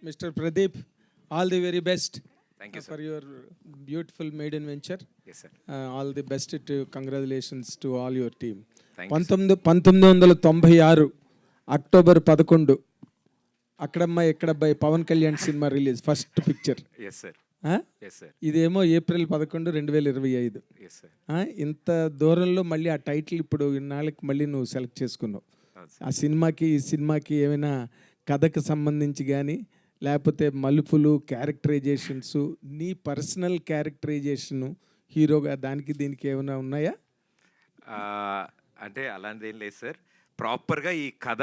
Mr. Pradeep, all the very best. Thank you, sir. For your beautiful maiden venture. Yes, sir. All the best to congratulations to all your team. Thank you, sir. 1996 October 11 Akkada Ammayi Ekkada Abbayi Pawan Kalyan cinema release first picture. Yes, sir. Yes, sir. ఇదేమో April 11, 2025. Yes, sir. ఇంత దూరంలో మళ్ళీ ఆ title ఇప్పుడు ఇన్నాళ్ళకి మళ్ళీ నువ్వు select చేసుకున్నావు. అవును, sir. ఆ సినిమాకి ఈ సినిమాకి ఏమైనా కథకు సంబంధించి కానీ లేకపోతే మలుపులు క్యారెక్టరైజేషన్స్ నీ పర్సనల్ క్యారెక్టరైజేషను హీరోగా దానికి దీనికి ఏమైనా ఉన్నాయా? అంటే అలాంటిది ఏం లేదు సార్. ప్రాపర్గా ఈ కథ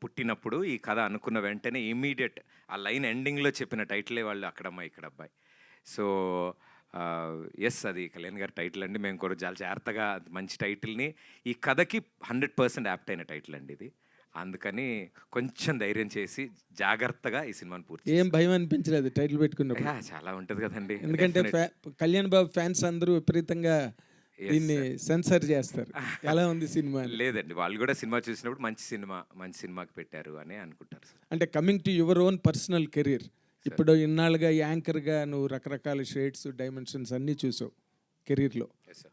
పుట్టినప్పుడు ఈ కథ అనుకున్న వెంటనే ఇమీడియట్ ఆ లైన్ ఎండింగ్లో చెప్పిన టైటిలే వాళ్ళు అక్కడమ్మాయి ఇక్కడ అబ్బాయి. సో ఎస్, అది కళ్యాణ్ గారి టైటిల్ అండి. మేము కూడా చాలా జాగ్రత్తగా మంచి టైటిల్ని ఈ కథకి 100% యాప్ట్ అయిన టైటిల్ అండి ఇది. అందుకని కొంచెం ధైర్యం చేసి జాగ్రత్తగా ఈ సినిమాని పూర్తి. ఏం భయం అనిపించలేదు టైటిల్ పెట్టుకున్నప్పుడు? చాలా ఉంటుంది కదండి, ఎందుకంటే కళ్యాణ్ బాబు ఫ్యాన్స్ అందరూ విపరీతంగా దీన్ని సెన్సర్ చేస్తారు. ఎలా ఉంది సినిమా? లేదండి, వాళ్ళు కూడా సినిమా చూసినప్పుడు మంచి సినిమాకి పెట్టారు అని అనుకుంటారు సార్. అంటే coming to your own personal career, ఇప్పుడు ఇన్నాళ్ళుగా యాంకర్గా నువ్వు రకరకాల షేడ్స్ డైమెన్షన్స్ అన్నీ చూసావు కెరీర్లో.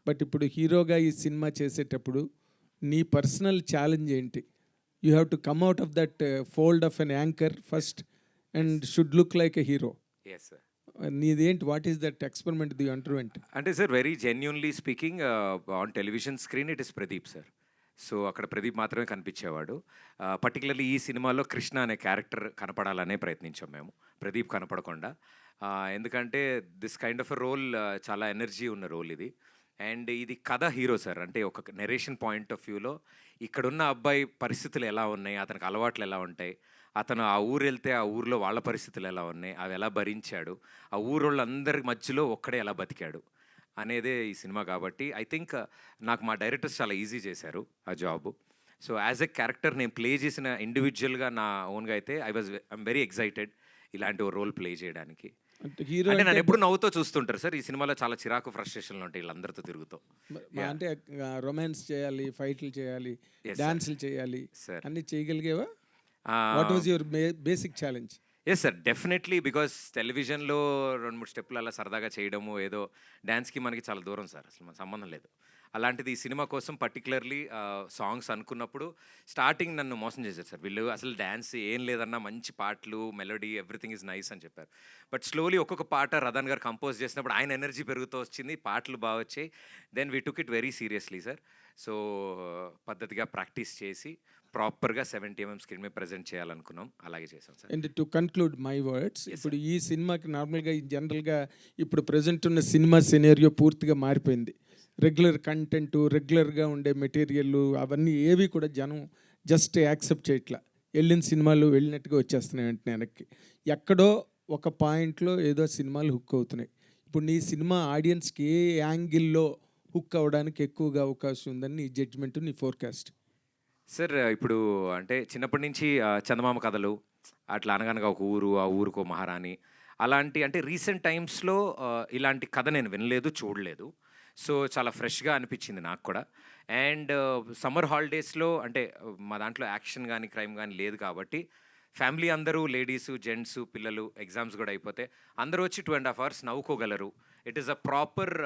బట్ ఇప్పుడు హీరోగా ఈ సినిమా చేసేటప్పుడు నీ పర్సనల్ ఛాలెంజ్ ఏంటి? You have to come out of that fold of an anchor first and should look like a hero. Yes sir. నీదేంటి, what is that experiment the అంటర్వెంట్? అంటే sir, very genuinely speaking, on television screen it is Pradeep sir. So అక్కడ ప్రదీప్ మాత్రమే కనిపించేవాడు. Particularly ఈ సినిమాలో కృష్ణ అనే character కనపడాలనే ప్రయత్నించాం మేము, ప్రదీప్ కనపడకుండా. ఎందుకంటే this kind of a role చాలా ఎనర్జీ ఉన్న రోల్ ఇది. అండ్ ఇది కథ హీరో సార్. అంటే ఒక నెరేషన్ పాయింట్ ఆఫ్ వ్యూలో ఇక్కడున్న అబ్బాయి పరిస్థితులు ఎలా ఉన్నాయి, అతనికి అలవాట్లు ఎలా ఉంటాయి, అతను ఆ ఊరు వెళ్తే ఆ ఊరిలో వాళ్ళ పరిస్థితులు ఎలా ఉన్నాయి, అవి ఎలా భరించాడు, ఆ ఊరోళ్ళందరి మధ్యలో ఒక్కడే ఎలా బతికాడు అనేదే ఈ సినిమా. కాబట్టి ఐ థింక్ నాకు మా డైరెక్టర్స్ చాలా ఈజీ చేశారు ఆ job. So as a character నేను ప్లే చేసిన ఇండివిజువల్గా నా ఓన్గా అయితే ఐఎమ్ వెరీ ఎక్సైటెడ్ ఇలాంటి ఓ రోల్ ప్లే చేయడానికి. హీరో అంటే నన్ను ఎప్పుడు నవ్వుతో చూస్తుంటారు సార్. ఈ సినిమాలో చాలా చిరాకు ఫ్రస్ట్రేషన్లు ఉంటాయి వీళ్ళందరితో తిరుగుతూ. అంటే రొమాన్స్ చేయాలి, ఫైట్లు చేయాలి, డాన్సులు చేయాలి, అన్ని చేయగలిగేవా? What was your basic challenge? Yes sir, definitely. Because టెలివిజన్లో 2-3 స్టెప్పులు అలా సరదాగా చేయడము, ఏదో డ్యాన్స్కి మనకి చాలా దూరం సార్, అసలు మన సంబంధం లేదు. అలాంటిది ఈ సినిమా కోసం పర్టికులర్లీ సాంగ్స్ అనుకున్నప్పుడు స్టార్టింగ్ నన్ను మోసం చేశారు సార్. వీళ్ళు అసలు డ్యాన్స్ ఏం లేదన్నా మంచి పాటలు, మెలోడీ, ఎవ్రీథింగ్ ఈజ్ నైస్ అని చెప్పారు. బట్ స్లోలీ ఒక్కొక్క పాట రదన్ గారు కంపోజ్ చేసినప్పుడు ఆయన ఎనర్జీ పెరుగుతూ వచ్చింది, పాటలు బాగా వచ్చాయి. Then we took it very seriously sir. So పద్ధతిగా ప్రాక్టీస్ చేసి ప్రాపర్గా 70mm స్క్రీన్ మీద ప్రజెంట్ చేయాలనుకున్నాం, అలాగే చేసాం sir. And to conclude my words, ఇప్పుడు ఈ సినిమాకి నార్మల్గా జనరల్గా ఇప్పుడు ప్రజెంట్ ఉన్న సినిమా సినేరియో పూర్తిగా మారిపోయింది. రెగ్యులర్ కంటెంట్, రెగ్యులర్గా ఉండే మెటీరియల్ అవన్నీ ఏవి కూడా జనం జస్ట్ యాక్సెప్ట్ చేయట్లా. వెళ్ళిన సినిమాలు వెళ్ళినట్టుగా వచ్చేస్తున్నాయి వెంటనే వెనక్కి. ఎక్కడో ఒక పాయింట్లో ఏదో సినిమాలు హుక్ అవుతున్నాయి. ఇప్పుడు నీ సినిమా ఆడియన్స్కి ఏ యాంగిల్లో హుక్ అవ్వడానికి ఎక్కువగా అవకాశం ఉందని నీ జడ్జ్మెంట్, నీ ఫోర్కాస్ట్? సార్ ఇప్పుడు అంటే చిన్నప్పటి నుంచి చందమామ కథలు, అట్లా అనగనగా ఒక ఊరు, ఆ ఊరుకో మహారాణి, అలాంటి అంటే రీసెంట్ టైమ్స్లో ఇలాంటి కథ నేను వినలేదు, చూడలేదు. సో చాలా ఫ్రెష్గా అనిపించింది నాకు కూడా. అండ్ సమ్మర్ హాలిడేస్లో అంటే మా దాంట్లో యాక్షన్ కానీ క్రైమ్ కానీ లేదు కాబట్టి ఫ్యామిలీ అందరూ, లేడీసు, జెంట్స్, పిల్లలు, ఎగ్జామ్స్ కూడా అయిపోతే అందరూ వచ్చి 2.5 hours నవ్వుకోగలరు. ఇట్ ఈస్ అ ప్రాపర్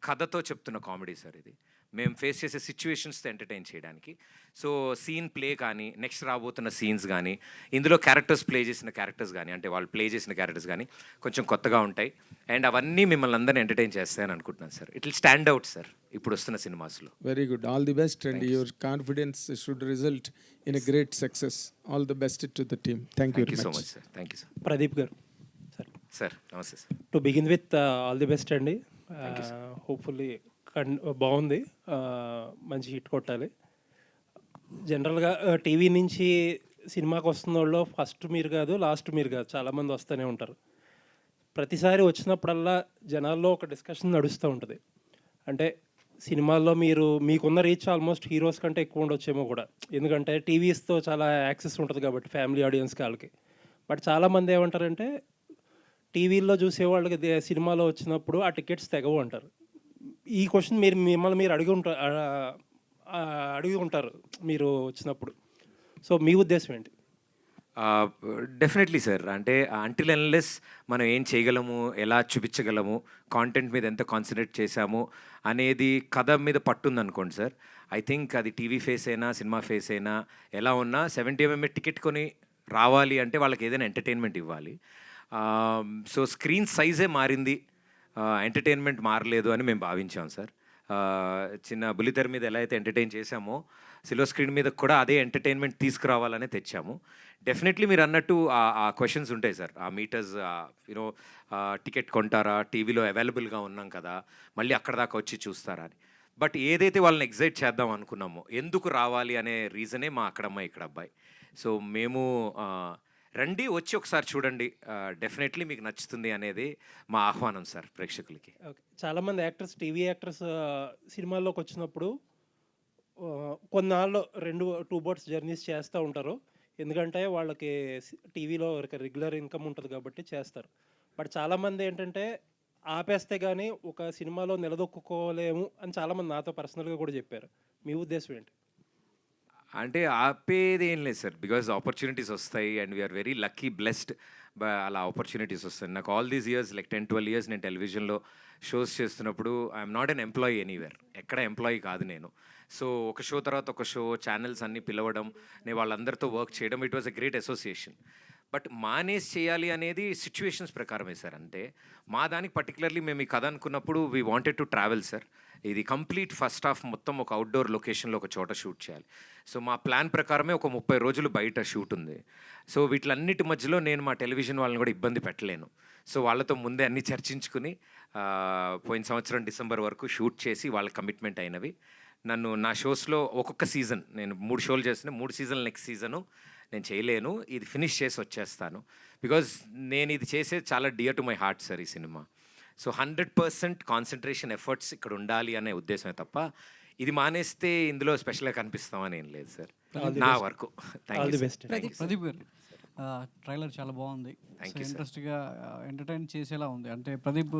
కథతో చెప్తున్న కామెడీ సార్ ఇది. మేము ఫేస్ చేసే సిచ్యువేషన్స్తో ఎంటర్టైన్ చేయడానికి. సో సీన్ ప్లే కానీ, నెక్స్ట్ రాబోతున్న సీన్స్ కానీ, ఇందులో క్యారెక్టర్స్ ప్లే చేసిన క్యారెక్టర్స్ కానీ, అంటే వాళ్ళు ప్లే చేసిన క్యారెక్టర్స్ కానీ కొంచెం కొత్తగా ఉంటాయి. అండ్ అవన్నీ మిమ్మల్ని అందరినీ ఎంటర్టైన్ చేస్తాయని అనుకుంటున్నాను sir. It will stand out sir ఇప్పుడు వస్తున్న సినిమాస్లో. Very good, all the best and your confidence should result in a great success. All the best to the team. Thank you so much sir. Thank you sir. Pradeep garu sir నమస్తే sir. To begin with all the best అండి. Hopefully బాగుంది, మంచి hit కొట్టాలి. జనరల్గా TV నుంచి సినిమాకి వస్తున్న వాళ్ళు ఫస్ట్ మీరు కాదు, లాస్ట్ మీరు కాదు, చాలామంది వస్తూనే ఉంటారు. ప్రతిసారి వచ్చినప్పుడల్లా జనాల్లో ఒక డిస్కషన్ నడుస్తూ ఉంటుంది. అంటే సినిమాల్లో మీకున్న రీచ్ ఆల్మోస్ట్ హీరోస్ కంటే ఎక్కువ ఉండొచ్చేమో కూడా, ఎందుకంటే టీవీస్తో చాలా యాక్సెస్ ఉంటుంది కాబట్టి ఫ్యామిలీ ఆడియన్స్కి వాళ్ళకి. బట్ చాలామంది ఏమంటారంటే టీవీల్లో చూసేవాళ్ళకి సినిమాలో వచ్చినప్పుడు ఆ టికెట్స్ తెగవు అంటారు. ఈ క్వశ్చన్ మిమ్మల్ని మీరు అడిగి ఉంటారు మీరు వచ్చినప్పుడు. సో మీ ఉద్దేశం ఏంటి? Definitely sir. అంటే అంటిల్ అన్లెస్ మనం ఏం చేయగలము, ఎలా చూపించగలము, కాంటెంట్ మీద ఎంత కాన్సంట్రేట్ చేశాము అనేది కథ మీద పట్టుందనుకోండి సార్, ఐ థింక్ అది టీవీ ఫేస్ అయినా, సినిమా ఫేస్ అయినా ఎలా ఉన్నా 70 mm టికెట్ కొని రావాలి అంటే వాళ్ళకి ఏదైనా ఎంటర్టైన్మెంట్ ఇవ్వాలి. సో స్క్రీన్ సైజే మారింది, ఎంటర్టైన్మెంట్ మారలేదు అని మేము భావించాం సార్. చిన్న బుల్లితెర మీద ఎలా అయితే ఎంటర్టైన్ చేశామో సిల్వర్ స్క్రీన్ మీద కూడా అదే ఎంటర్టైన్మెంట్ తీసుకురావాలనే తెచ్చాము. డెఫినెట్లీ మీరు అన్నట్టు ఆ క్వశ్చన్స్ ఉంటాయి సార్. ఆ మీటర్స్ యూనో టికెట్ కొంటారా, టీవీలో అవైలబుల్గా ఉన్నాం కదా, మళ్ళీ అక్కడ దాకా వచ్చి చూస్తారా అని. బట్ ఏదైతే వాళ్ళని ఎగ్జైట్ చేద్దాం అనుకున్నామో, ఎందుకు రావాలి అనే రీజనే మా అక్కడమ్మాయి ఇక్కడ అబ్బాయి. సో మేము రండి, వచ్చి ఒకసారి చూడండి, డెఫినెట్లీ మీకు నచ్చుతుంది అనేది మా ఆహ్వానం సార్ ప్రేక్షకులకి. ఓకే. చాలామంది యాక్టర్స్, టీవీ యాక్టర్స్ సినిమాల్లోకి వచ్చినప్పుడు కొన్నాళ్ళు 2 బోట్స్ జర్నీస్ చేస్తూ ఉంటారు. ఎందుకంటే వాళ్ళకి టీవీలో రెగ్యులర్ ఇన్కమ్ ఉంటుంది కాబట్టి చేస్తారు. బట్ చాలామంది ఏంటంటే ఆపేస్తే కానీ ఒక సినిమాలో నిలదొక్కుకోలేము అని చాలామంది నాతో పర్సనల్గా కూడా చెప్పారు. మీ ఉద్దేశం ఏంటి? అంటే ఆపేది ఏం లేదు సార్, బికాజ్ ఆపర్చునిటీస్ వస్తాయి and we are very lucky blessed. అలా ఆపర్చునిటీస్ వస్తాయి. నాకు all these years like 10-12 years నేను టెలివిజన్లో షోస్ చేస్తున్నప్పుడు I'm not an employee anywhere, ఎక్కడ ఎంప్లాయీ కాదు నేను. సో ఒక షో తర్వాత ఒక షో, ఛానల్స్ అన్నీ పిలవడం, నేను వాళ్ళందరితో వర్క్ చేయడం, it was a great association. But మానేసి చేయాలి అనేది సిచ్యువేషన్స్ ప్రకారమే సార్. అంటే మా దానికి పర్టికులర్లీ మేము ఈ కథ అనుకున్నప్పుడు we wanted to travel sir. ఇది కంప్లీట్ ఫస్ట్ హాఫ్ మొత్తం ఒక అవుట్డోర్ లొకేషన్లో ఒక చోట షూట్ చేయాలి. సో మా ప్లాన్ ప్రకారమే ఒక 30 రోజులు బయట షూట్ ఉంది. సో వీటిలన్నిటి మధ్యలో నేను మా టెలివిజన్ వాళ్ళని కూడా ఇబ్బంది పెట్టలేను. సో వాళ్ళతో ముందే అన్నీ చర్చించుకుని పోయిన సంవత్సరం డిసెంబర్ వరకు షూట్ చేసి వాళ్ళ కమిట్మెంట్ అయినవి. నన్ను నా షోస్లో ఒక్కొక్క సీజన్, నేను 3 షోలు చేసిన 3 సీజన్లు నెక్స్ట్ సీజను నేను చేయలేను, ఇది ఫినిష్ చేసి వచ్చేస్తాను. బికాజ్ నేను ఇది చేసేది చాలా dear to my heart sir ఈ సినిమా. సో 100% కాన్సన్ట్రేషన్ ఎఫర్ట్స్ ఇక్కడ ఉండాలి అనే ఉద్దేశమే తప్ప ఇది మానేస్తే ఇందులో స్పెషల్గా కనిపిస్తామని ఏం లేదు సార్. నా వరకు. All the best. ప్రదీప్ గారు, ట్రైలర్ చాలా బాగుంది, ఇంట్రెస్ట్గా ఎంటర్టైన్ చేసేలా ఉంది. అంటే ప్రదీప్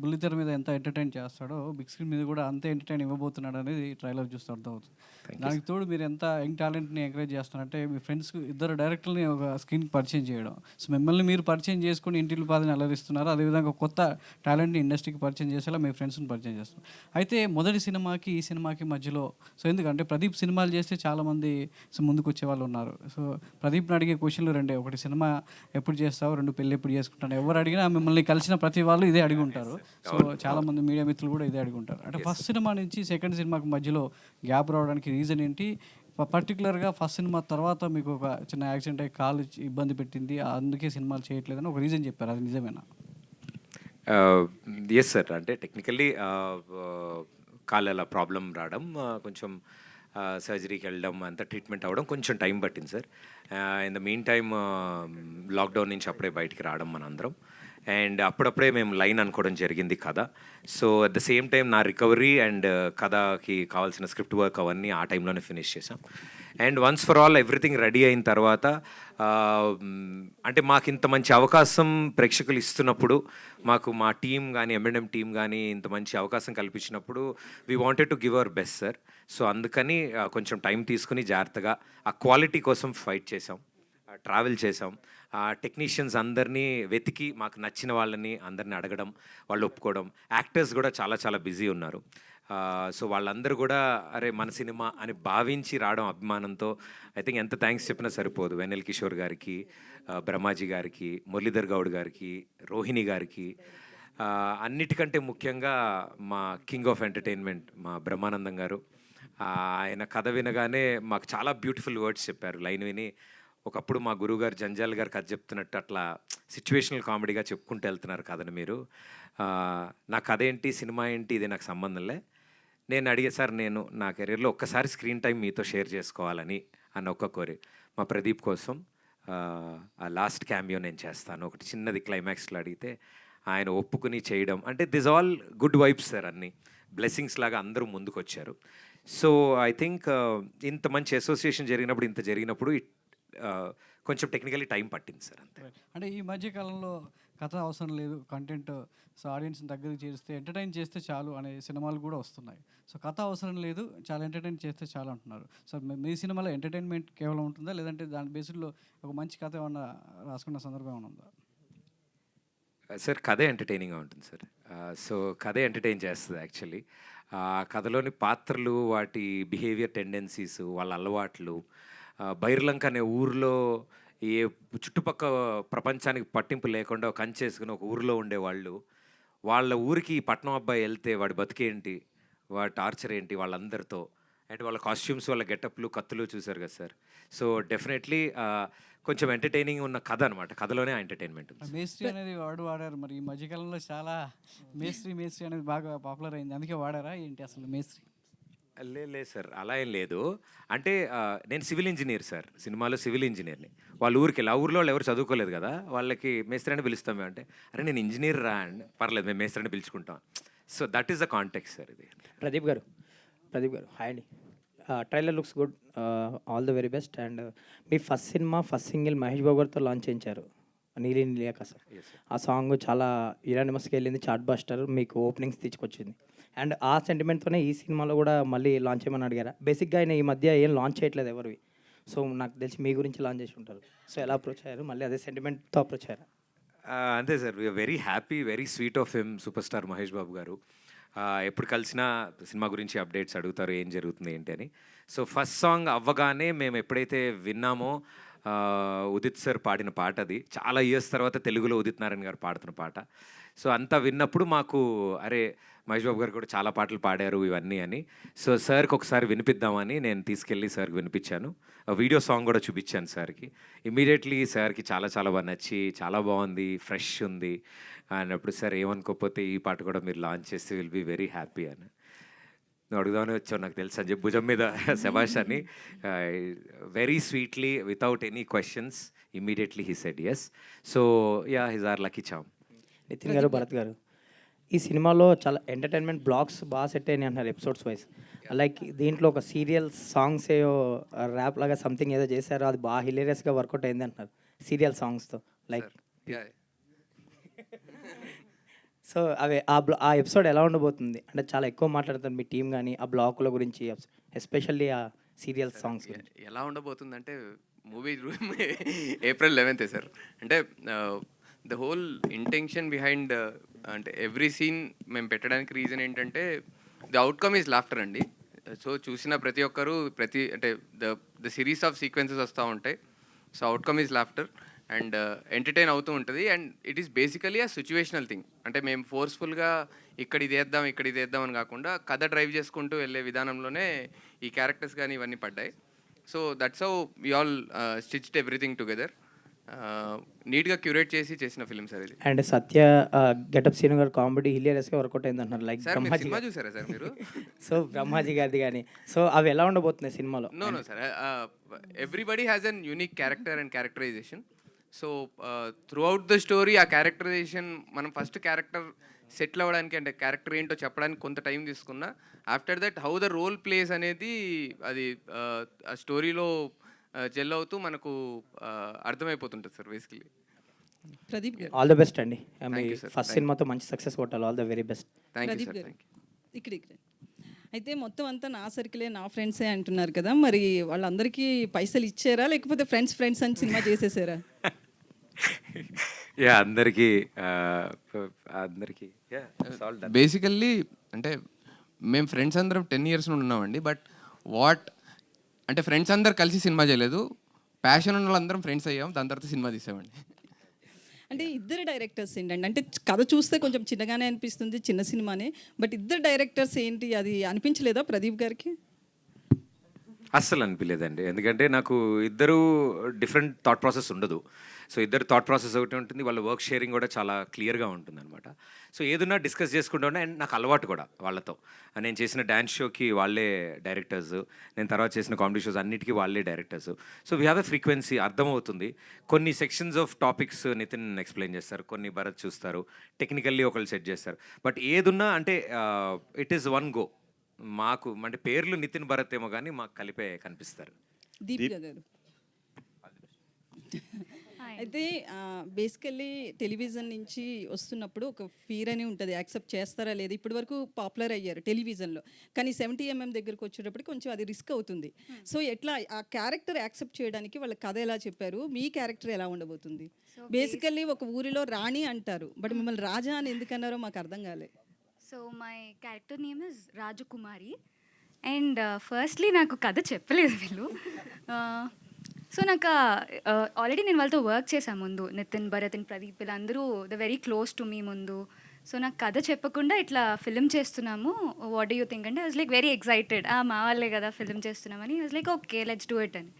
బుల్లితెర మీద ఎంత ఎంటర్టైన్ చేస్తాడో బిగ్ స్క్రీన్ మీద కూడా అంతే ఎంటర్టైన్ ఇవ్వబోతున్నాడు అనేది ట్రైలర్ చూస్తే అర్థమవుతుంది. దానికి తోడు మీరు ఎంత యంగ్ టాలెంట్ని ఎంకరేజ్ చేస్తున్నారంటే మీ ఫ్రెండ్స్ 2 డైరెక్టర్ని ఒక స్క్రీన్కి పరిచయం చేయడం. సో మిమ్మల్ని మీరు పరిచయం చేసుకుని ఇంటిల్లి పాదని అలరిస్తున్నారు. అదేవిధంగా కొత్త టాలెంట్ని ఇండస్ట్రీకి పరిచయం చేసేలా మీ ఫ్రెండ్స్ని పరిచయం చేస్తున్నారు. అయితే మొదటి సినిమాకి ఈ సినిమాకి మధ్యలో సో ఎందుకంటే ప్రదీప్ సినిమాలు చేస్తే చాలామంది ముందుకు వచ్చే వాళ్ళు ఉన్నారు. సో ప్రదీప్ని అడిగే క్వశ్చన్లు 2. ఒకటి, సినిమా ఎప్పుడు చేస్తావు, 2 పెళ్ళి ఎప్పుడు చేసుకుంటాను. ఎవరు అడిగినా మిమ్మల్ని కలిసిన ప్రతి వాళ్ళు ఇదే అడిగి ఉంటారు. సో చాలామంది మీడియా మిత్రులు కూడా ఇదే అడిగి ఉంటారు. అంటే ఫస్ట్ సినిమా నుంచి సెకండ్ సినిమాకి మధ్యలో గ్యాప్ రావడానికి రీజన్ ఏంటి? పర్టికులర్గా ఫస్ట్ సినిమా తర్వాత మీకు ఒక చిన్న యాక్సిడెంట్ అయ్యి కాలు ఇబ్బంది పెట్టింది, అందుకే సినిమాలు చేయట్లేదని ఒక రీజన్ చెప్పారు, అది నిజమేనా? Yes sir. అంటే టెక్నికల్లీ కాలు అలా ప్రాబ్లం రావడం, కొంచెం సర్జరీకి వెళ్ళడం, అంతా ట్రీట్మెంట్ అవ్వడం కొంచెం టైం పట్టింది sir. In the mean time lockdown నుంచి అప్పుడే బయటికి రావడం మనందరం, అండ్ అప్పుడప్పుడే మేము లైన్ అనుకోవడం జరిగింది కథ. So at the same time నా రికవరీ అండ్ కథకి కావాల్సిన స్క్రిప్ట్ వర్క్ అవన్నీ ఆ టైంలోనే ఫినిష్ చేసాం. And once for all everything ready అయిన తర్వాత అంటే మాకు ఇంత మంచి అవకాశం ప్రేక్షకులు ఇస్తున్నప్పుడు, మాకు మా టీం కానీ M&M టీం కానీ ఇంత మంచి అవకాశం కల్పించినప్పుడు we wanted to give our best sir. So అందుకని కొంచెం టైం తీసుకుని జాగ్రత్తగా ఆ క్వాలిటీ కోసం ఫైట్ చేసాం, ట్రావెల్ చేసాం. టెక్నీషియన్స్ అందరినీ వెతికి మాకు నచ్చిన వాళ్ళని అందరినీ అడగడం, వాళ్ళు ఒప్పుకోవడం. యాక్టర్స్ కూడా చాలా చాలా బిజీ ఉన్నారు. సో వాళ్ళందరూ కూడా అరే మన సినిమా అని భావించి రావడం అభిమానంతో. ఐ థింక్ ఎంత థ్యాంక్స్ చెప్పినా సరిపోదు. వెన్నెల కిషోర్ గారికి, బ్రహ్మాజీ గారికి, మురళీధర్ గౌడ్ గారికి, రోహిణి గారికి, అన్నిటికంటే ముఖ్యంగా మా కింగ్ ఆఫ్ ఎంటర్టైన్మెంట్ మా బ్రహ్మానందం గారు. ఆయన కథ వినగానే మాకు చాలా బ్యూటిఫుల్ వర్డ్స్ చెప్పారు. లైన్ విని ఒకప్పుడు మా గురువుగారు జంజాల్ గారు కథ చెప్తున్నట్టు అట్లా సిచ్యువేషనల్ కామెడీగా చెప్పుకుంటూ వెళ్తున్నారు కథను మీరు. నా కథ ఏంటి, సినిమా ఏంటి, ఇది నాకు సంబంధంలే. నేను అడిగే సార్, నేను నా కెరీర్లో ఒక్కసారి స్క్రీన్ టైం మీతో షేర్ చేసుకోవాలని అన్న ఒక్క కోరి. మా ప్రదీప్ కోసం ఆ లాస్ట్ క్యామియో నేను చేస్తాను, ఒకటి చిన్నది క్లైమాక్స్లో అడిగితే ఆయన ఒప్పుకుని చేయడం. అంటే this all good vibes sir, అన్నీ బ్లెస్సింగ్స్ లాగా అందరూ ముందుకు వచ్చారు. సో ఐ థింక్ ఇంత మంచి అసోసియేషన్ జరిగినప్పుడు, ఇంత జరిగినప్పుడు కొంచెం టెక్నికలీ టైం పట్టింది సార్ అంతే. అంటే ఈ మధ్య కాలంలో కథ అవసరం లేదు, కంటెంట్ సో ఆడియన్స్ని దగ్గరికి చేస్తే ఎంటర్టైన్ చేస్తే చాలు అనే సినిమాలు కూడా వస్తున్నాయి. సో కథ అవసరం లేదు, చాలా ఎంటర్టైన్ చేస్తే చాలు అంటున్నారు. సో మీ సినిమాలో ఎంటర్టైన్మెంట్ కేవలం ఉంటుందా, లేదంటే దాని బేస్డ్లో ఒక మంచి కథ ఏమన్నా రాసుకున్న సందర్భం ఏమైనా ఉందా? సార్ కథే ఎంటర్టైనింగ్గా ఉంటుంది సార్. సో కథే ఎంటర్టైన్ చేస్తుంది యాక్చువల్లీ. కథలోని పాత్రలు, వాటి బిహేవియర్ టెండెన్సీస్, వాళ్ళ అలవాట్లు, బైర్లంక అనే ఊరిలో ఏ చుట్టుపక్క ప్రపంచానికి పట్టింపు లేకుండా ఒక కంచేసుకుని ఒక ఊరిలో ఉండేవాళ్ళు, వాళ్ళ ఊరికి ఈ పట్నం అబ్బాయి వెళ్తే వాడి బతికేంటి, వాడి టార్చర్ ఏంటి వాళ్ళందరితో, అంటే వాళ్ళ కాస్ట్యూమ్స్, వాళ్ళ గెటప్లు, కత్తులు చూసారు కదా సార్. సో డెఫినెట్లీ కొంచెం ఎంటర్టైనింగ్ ఉన్న కథ అనమాట. కథలోనే ఎంటర్టైన్మెంట్ ఉంది. మేస్త్రి అనేది వాడారు, మరి ఈ మధ్యకాలంలో చాలా మేస్త్రి అనేది బాగా పాపులర్ అయింది, అందుకే వాడారా ఏంటి అసలు మేస్త్రి? లేదు సార్, అలా ఏం లేదు. అంటే నేను సివిల్ ఇంజనీర్ సార్, సినిమాలో సివిల్ ఇంజనీర్ని. వాళ్ళ ఊరికి వెళ్ళి, ఆ ఊరిలో వాళ్ళు ఎవరు చదువుకోలేదు కదా, వాళ్ళకి మేస్త్రి అని పిలుస్తాం మేము. అంటే అరే నేను ఇంజనీర్ రా అండి, పర్లేదు మేము మేస్త్రి అని పిలుచుకుంటాం. So that is the context sir ఇది. ప్రదీప్ గారు హాయ్ అండి. Trailer looks good, all the very best. And మీ ఫస్ట్ సింగిల్ మహేష్ బాబు గారితో లాంచ్ చేయించారు, నీలి నీలియాక సార్. ఆ సాంగ్ చాలా యునానిమస్గా వెళ్ళింది, చార్ట్ బస్టర్, మీకు ఓపెనింగ్స్ తీసుకొచ్చింది. అండ్ ఆ సెంటిమెంట్తోనే ఈ సినిమాలో కూడా మళ్ళీ లాంచ్ చేయమని అడిగారా? బేసిక్గా ఆయన ఈ మధ్య ఏం లాంచ్ చేయట్లేదు ఎవరివి, సో నాకు తెలిసి మీ గురించి లాంచ్ చేసి ఉంటారు. సో ఎలా అప్రోచ్ అయ్యారు, మళ్ళీ అదే సెంటిమెంట్తో అప్రోచ్ అయ్యారా? అంతే sir, we're very happy, very sweet of him, super star Mahesh Babu garu. ఎప్పుడు కలిసినా సినిమా గురించి అప్డేట్స్ అడుగుతారు, ఏం జరుగుతుంది ఏంటి అని. సో ఫస్ట్ సాంగ్ అవ్వగానే మేము ఎప్పుడైతే విన్నామో, ఉదిత్ సార్ పాడిన పాట, అది చాలా ఇయర్స్ తర్వాత తెలుగులో ఉదిత్ నారాయణ గారు పాడుతున్న పాట. సో అంతా విన్నప్పుడు మాకు అరే మహేష్ బాబు గారు కూడా చాలా పాటలు పాడారు ఇవన్నీ అని. సో సార్కి ఒకసారి వినిపిద్దామని నేను తీసుకెళ్ళి సార్కి వినిపించాను. వీడియో సాంగ్ కూడా చూపించాను సార్కి. ఇమీడియట్లీ సార్కి చాలా చాలా బాగా నచ్చి, చాలా బాగుంది, ఫ్రెష్ ఉంది అన్నప్పుడు, సార్ ఏమనుకోకపోతే ఈ పాట కూడా మీరు లాంచ్ చేస్తే విల్ బీ వెరీ హ్యాపీ అని. నువ్వు అడుగుదామని వచ్చావు నాకు తెలుసు అని చెప్పి భుజం మీద శభాష్ అని very sweetly without any questions immediately he said yes. So yeah his are lucky charm. Nitin garu, Bharat గారు, ఈ సినిమాలో చాలా ఎంటర్టైన్మెంట్ బ్లాగ్స్ బాగా సెట్ అయినాయి అంటున్నారు ఎపిసోడ్స్ వైజ్. లైక్ దీంట్లో ఒక సీరియల్ సాంగ్స్ ఏదో ర్యాప్ లాగా సంథింగ్ ఏదో చేశారో, అది బాగా హిలేరియస్గా వర్కౌట్ అయింది అంటున్నారు సీరియల్ సాంగ్స్తో. లైక్ సో అవి ఆ ఎపిసోడ్ ఎలా ఉండబోతుంది అంటే చాలా ఎక్కువ మాట్లాడుతారు మీ టీం కానీ ఆ బ్లాకుల గురించి, ఎస్పెషల్లీ ఆ సీరియల్ సాంగ్స్ గురించి. ఎలా ఉండబోతుందంటే మూవీ ఏప్రిల్ 11th సార్. అంటే ద హోల్ ఇంటెన్షన్ బిహైండ్ అంటే ఎవ్రీ సీన్ మేము పెట్టడానికి రీజన్ ఏంటంటే ది అవుట్కమ్ ఈజ్ లాఫ్టర్ అండి. సో చూసిన ప్రతి ఒక్కరు అంటే ద సిరీస్ ఆఫ్ సీక్వెన్సెస్ వస్తూ ఉంటాయి. So outcome is laughter and entertain అవుతూ ఉంటుంది. And it is basically a situational thing. అంటే మేము ఫోర్స్ఫుల్గా ఇక్కడ ఇది వేద్దాం అని కాకుండా కథ డ్రైవ్ చేసుకుంటూ వెళ్ళే విధానంలోనే ఈ క్యారెక్టర్స్ కానీ ఇవన్నీ పడ్డాయి. So that's how we all stitched everything together. నీట్గా క్యూరేట్ చేసిన ఫిల్మ్ సార్ ఇది. And Satya getup Seenu garu comedy హిలేరియస్గా వర్కౌట్ అయింది అంటున్నారు. లైక్ సార్ బ్రహ్మాజీ సినిమా చూసారా సార్ మీరు? సో బ్రహ్మాజీ గారిది కానీ, సో అవి ఎలా ఉండబోతున్నాయి సినిమాలో? No sir, everybody has an unique character and characterization. So through out the story ఆ క్యారెక్టరైజేషన్ మనం ఫస్ట్ క్యారెక్టర్ సెటిల్ అవ్వడానికి, అంటే క్యారెక్టర్ ఏంటో చెప్పడానికి కొంత టైం తీసుకున్నా, after that how the role plays అనేది అది ఆ స్టోరీలో జెల్ అవుతూ మనకు అర్థమైపోతుంటుంది sir basically. Pradeep garu, all the best అండి. Thank you, sir. ఫస్ట్ సినిమాతో మంచి సక్సెస్ కొట్టాలి. All the very best. Thank you Pradeep sir, garu, thank you. ఇక్కడ అయితే మొత్తం అంతా నా సర్కిలే, నా ఫ్రెండ్సే అంటున్నారు కదా, మరి వాళ్ళందరికీ పైసలు ఇచ్చారా లేకపోతే ఫ్రెండ్స్ అని సినిమా చేసేసారా? యా అందరికీ బేసికల్లీ అంటే మేము ఫ్రెండ్స్ అందరం 10 years నుండి ఉన్నామండి. బట్ అంటే ఫ్రెండ్స్ అందరు కలిసి సినిమా చేయలేదు, ప్యాషన్ ఉన్న వాళ్ళందరం ఫ్రెండ్స్ అయ్యాం, దాని తర్వాత సినిమా తీసామండి. అంటే ఇద్దరు డైరెక్టర్స్ ఏంటండి, అంటే కథ చూస్తే కొంచెం చిన్నగానే అనిపిస్తుంది, చిన్న సినిమానే, బట్ ఇద్దరు డైరెక్టర్స్ ఏంటి అది అనిపించలేదా ప్రదీప్ గారికి? అస్సలు అనిపించలేదండి. ఎందుకంటే నాకు ఇద్దరు డిఫరెంట్ థాట్ ప్రాసెస్ ఉండదు. సో ఇద్దరు థాట్ ప్రాసెస్ ఒకటి ఉంటుంది, వాళ్ళ వర్క్ షేరింగ్ కూడా చాలా క్లియర్గా ఉంటుంది అనమాట. సో ఏదన్నా డిస్కస్ చేసుకుంటూ ఉండే, అండ్ నాకు అలవాటు కూడా వాళ్ళతో. నేను చేసిన డ్యాన్స్ షోకి వాళ్ళే డైరెక్టర్స్, నేను తర్వాత చేసిన కామెడీ షోస్ అన్నిటికీ వాళ్ళే directors. So we have a frequency, అర్థమవుతుంది. కొన్ని sections of topics Nitin explain చేస్తారు, కొన్ని భరత్ చూస్తారు, టెక్నికల్లీ ఒకళ్ళు సెట్ చేస్తారు. బట్ ఏదున్నా అంటే ఇట్ ఈస్ వన్ గో. మాకు అంటే పేర్లు నితిన్ భరత్ ఏమో కానీ మాకు కలిపే కనిపిస్తారు. దీపిక గారు, అయితే బేసికల్లీ టెలివిజన్ నుంచి వస్తున్నప్పుడు ఒక ఫీర్ అని ఉంటుంది, యాక్సెప్ట్ చేస్తారా లేదా. ఇప్పటి వరకు పాపులర్ అయ్యారు టెలివిజన్లో, కానీ 70mm దగ్గరకు వచ్చేటప్పుడు కొంచెం అది రిస్క్ అవుతుంది. సో ఎట్లా ఆ క్యారెక్టర్ యాక్సెప్ట్ చేయడానికి వాళ్ళ కథ ఎలా చెప్పారు, మీ క్యారెక్టర్ ఎలా ఉండబోతుంది? బేసికల్లీ ఒక ఊరిలో రాణి అంటారు, బట్ మిమ్మల్ని రాజా అని ఎందుకన్నారో మాకు అర్థం కాలే. So my character name is Rajakumari. And firstly నాకు కథ చెప్పలేదు వీళ్ళు. సో నాకు ఆల్రెడీ నేను వాళ్ళతో వర్క్ చేశాను ముందు, నితిన్, భరత్ అండ్ ప్రదీప్ వీళ్ళందరూ the very close to me ముందు. సో నాకు కథ చెప్పకుండా ఇట్లా ఫిలిం చేస్తున్నాము, వాట్ డూ యూ థింక్ అంటే, I was like very excited. మా వాళ్ళే కదా ఫిలిం చేస్తున్నామని. I was like okay let's do it అని.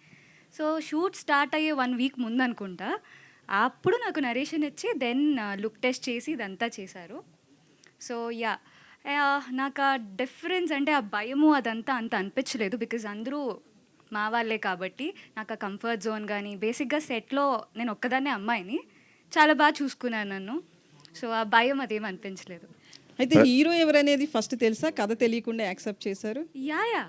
సో షూట్ స్టార్ట్ అయ్యే 1 week ముందు అనుకుంటా, అప్పుడు నాకు నరేషన్ ఇచ్చి దెన్ లుక్ టెస్ట్ చేసి ఇదంతా చేశారు. సో యా, నాకు ఆ డిఫరెన్స్ అంటే ఆ భయము అదంతా అంత అనిపించలేదు, బికాజ్ అందరూ మా వాళ్ళే కాబట్టి. నాకు ఆ కంఫర్ట్ జోన్ కానీ, బేసిక్గా సెట్లో నేను ఒక్కదాన్నే అమ్మాయిని, చాలా బాగా చూసుకున్నాను నన్ను. సో ఆ భయం అదేం అనిపించలేదు. అయితే హీరో ఎవరనేది ఫస్ట్ తెలుసా, కథ తెలియకుండా యాక్సెప్ట్ చేశారు? Yeah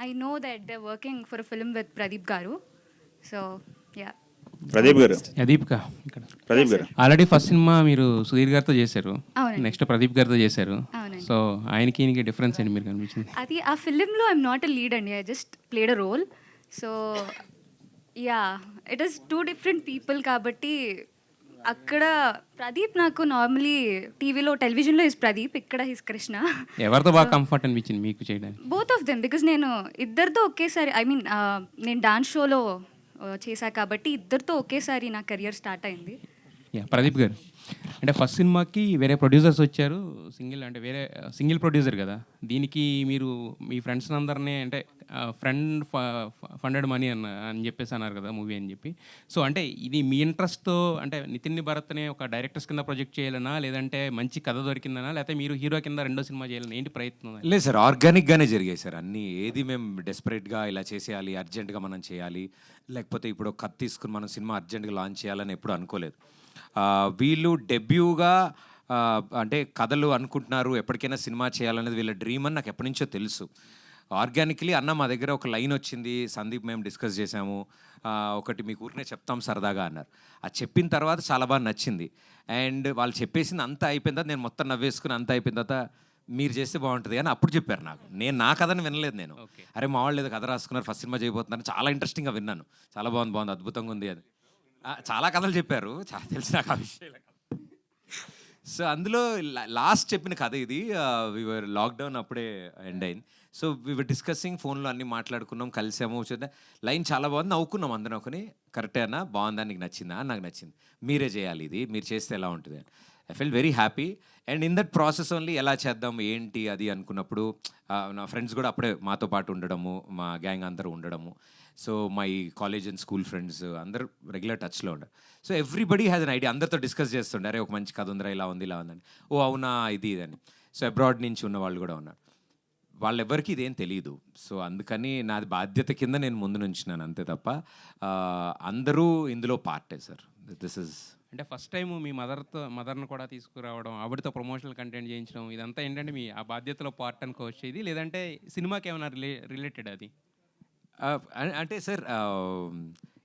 I know that they working for a film with Pradeep garu. So yeah. Pradeep గారు, దీపిక ఇక్కడ ప్రదీప్ గారు ఆల్రెడీ ఫస్ట్ సినిమా మీరు సుధీర్ గారితో చేశారు, అవునండి. నెక్స్ట్ ప్రదీప్ గారితో చేశారు. అవునండి. సో ఆయనకి ఈయనకి డిఫరెన్స్ ఏంటి మీరు కనిపించింది? అది ఆ ఫిలింలో ఐఎమ్ నాట్ ఎ లీడ్ అండి, I just played a role. So yeah, it is 2 different people కాబట్టి అక్కడ ప్రదీప్ నాకు నార్మలీ టీవీలో టెలివిజన్లో హిస్ ప్రదీప్, ఇక్కడ హిస్ కృష్ణ. ఎవరితో బాగా కంఫర్ట్ అనిపించింది మీకు చేయడానికి? బోత్ ఆఫ్ దెమ్, బికాజ్ నేను ఇద్దరితో ఒకేసారి, ఐ మీన్ నేను డాన్స్ షోలో చేశా కాబట్టి ఇద్దరితో ఒకేసారి నా కెరియర్ స్టార్ట్ అయింది. యా, ప్రదీప్ గారు అంటే ఫస్ట్ సినిమాకి వేరే ప్రొడ్యూసర్స్ వచ్చారు, అంటే వేరే సింగిల్ ప్రొడ్యూసర్ కదా. దీనికి మీరు మీ ఫ్రెండ్స్ అందరినీ అంటే ఫ్రెండ్ ఫండెడ్ మనీ అని చెప్పేసి అన్నారు కదా మూవీ అని చెప్పి. సో అంటే ఇది మీ ఇంట్రెస్ట్తో అంటే నితిన్ భరత్ని ఒక డైరెక్టర్స్ కింద ప్రొజెక్ట్ చేయాలనా, లేదంటే మంచి కథ దొరికిందనా, లేకపోతే మీరు హీరో కింద రెండో సినిమా చేయాలని ఏంటి ప్రయత్నం? లేదు సార్, ఆర్గానిక్గానే జరిగాయి సార్ అన్నీ. ఏది మేము డెస్పరేట్గా ఇలా చేసేయాలి, అర్జెంటుగా మనం చేయాలి, లేకపోతే ఇప్పుడు ఒక కథ తీసుకుని మనం సినిమా అర్జెంటుగా లాంచ్ చేయాలని ఎప్పుడు అనుకోలేదు. వీళ్ళు డెబ్యూగా అంటే కథలు అనుకుంటున్నారు, ఎప్పటికైనా సినిమా చేయాలనేది వీళ్ళ డ్రీమ్ అని నాకు ఎప్పటి నుంచో తెలుసు. ఆర్గానిక్లీ అన్న మా దగ్గర ఒక లైన్ వచ్చింది, సందీప్ మేము డిస్కస్ చేసాము, ఒకటి మీకు ఊరినే చెప్తాం సరదాగా అన్నారు. అది చెప్పిన తర్వాత చాలా బాగా నచ్చింది. అండ్ వాళ్ళు చెప్పేసింది అంతా అయిపోయిన తర్వాత నేను మొత్తం నవ్వేసుకుని అంతా అయిపోయిన తర్వాత మీరు చేస్తే బాగుంటుంది అని అప్పుడు చెప్పారు నాకు. నేను నా కథని వినలేదు. నేను అరే మా వాళ్ళు ఏదో కథ రాసుకున్నారు, ఫస్ట్ సినిమా చేయబోతున్నారు, చాలా ఇంట్రెస్టింగ్గా విన్నాను, చాలా బాగుంది అద్భుతంగా ఉంది అని. చాలా కథలు చెప్పారు, చాలా తెలిసి నాకు ఆ విషయాలు. సో అందులో లాస్ట్ చెప్పిన కథ ఇది. వివర్ లాక్డౌన్ అప్పుడే ఎండ్ అయింది. సో వివర్ డిస్కసింగ్, ఫోన్లో అన్నీ మాట్లాడుకున్నాం, కలిసాము, చూద్దాం. లైన్ చాలా బాగుంది, నవ్వుకున్నాం అందరం. ఒకని కరెక్టే అన్న, బాగుందా, నీకు నచ్చిందా? నాకు నచ్చింది, మీరే చేయాలి, ఇది మీరు చేస్తే ఎలా ఉంటుంది. I fell very happy. And in that process only ఎలా చేద్దాం ఏంటి అది అనుకున్నప్పుడు నా ఫ్రెండ్స్ కూడా అప్పుడే మాతో పాటు ఉండడము, మా గ్యాంగ్ అందరూ ఉండడము. So my college and school friends అందరూ రెగ్యులర్ టచ్లో ఉండరు. So everybody has an idea, అందరితో డిస్కస్ చేస్తుండే, అరే ఒక మంచి కథ ఉందిరా, ఇలా ఉంది ఇలా ఉందని. ఓ అవునా, ఇది ఇదని. సో అబ్రాడ్ నుంచి ఉన్న వాళ్ళు కూడా ఉన్నారు, వాళ్ళెవ్వరికి ఇదేం తెలియదు. సో అందుకని నాది బాధ్యత కింద నేను ముందు నుంచినాను అంతే తప్ప అందరూ ఇందులో పార్టే సార్. దిస్ ఇస్ అంటే ఫస్ట్ టైం మీ మదర్ని కూడా తీసుకురావడం, ఆవిడతో ప్రమోషనల్ కంటెంట్ చేయించడం, ఇదంతా ఏంటంటే మీ ఆ బాధ్యతలో పార్ట్ అనుకోవచ్చు ఇది, లేదంటే సినిమాకి ఏమైనా రిలేటెడ్ అది? అంటే సార్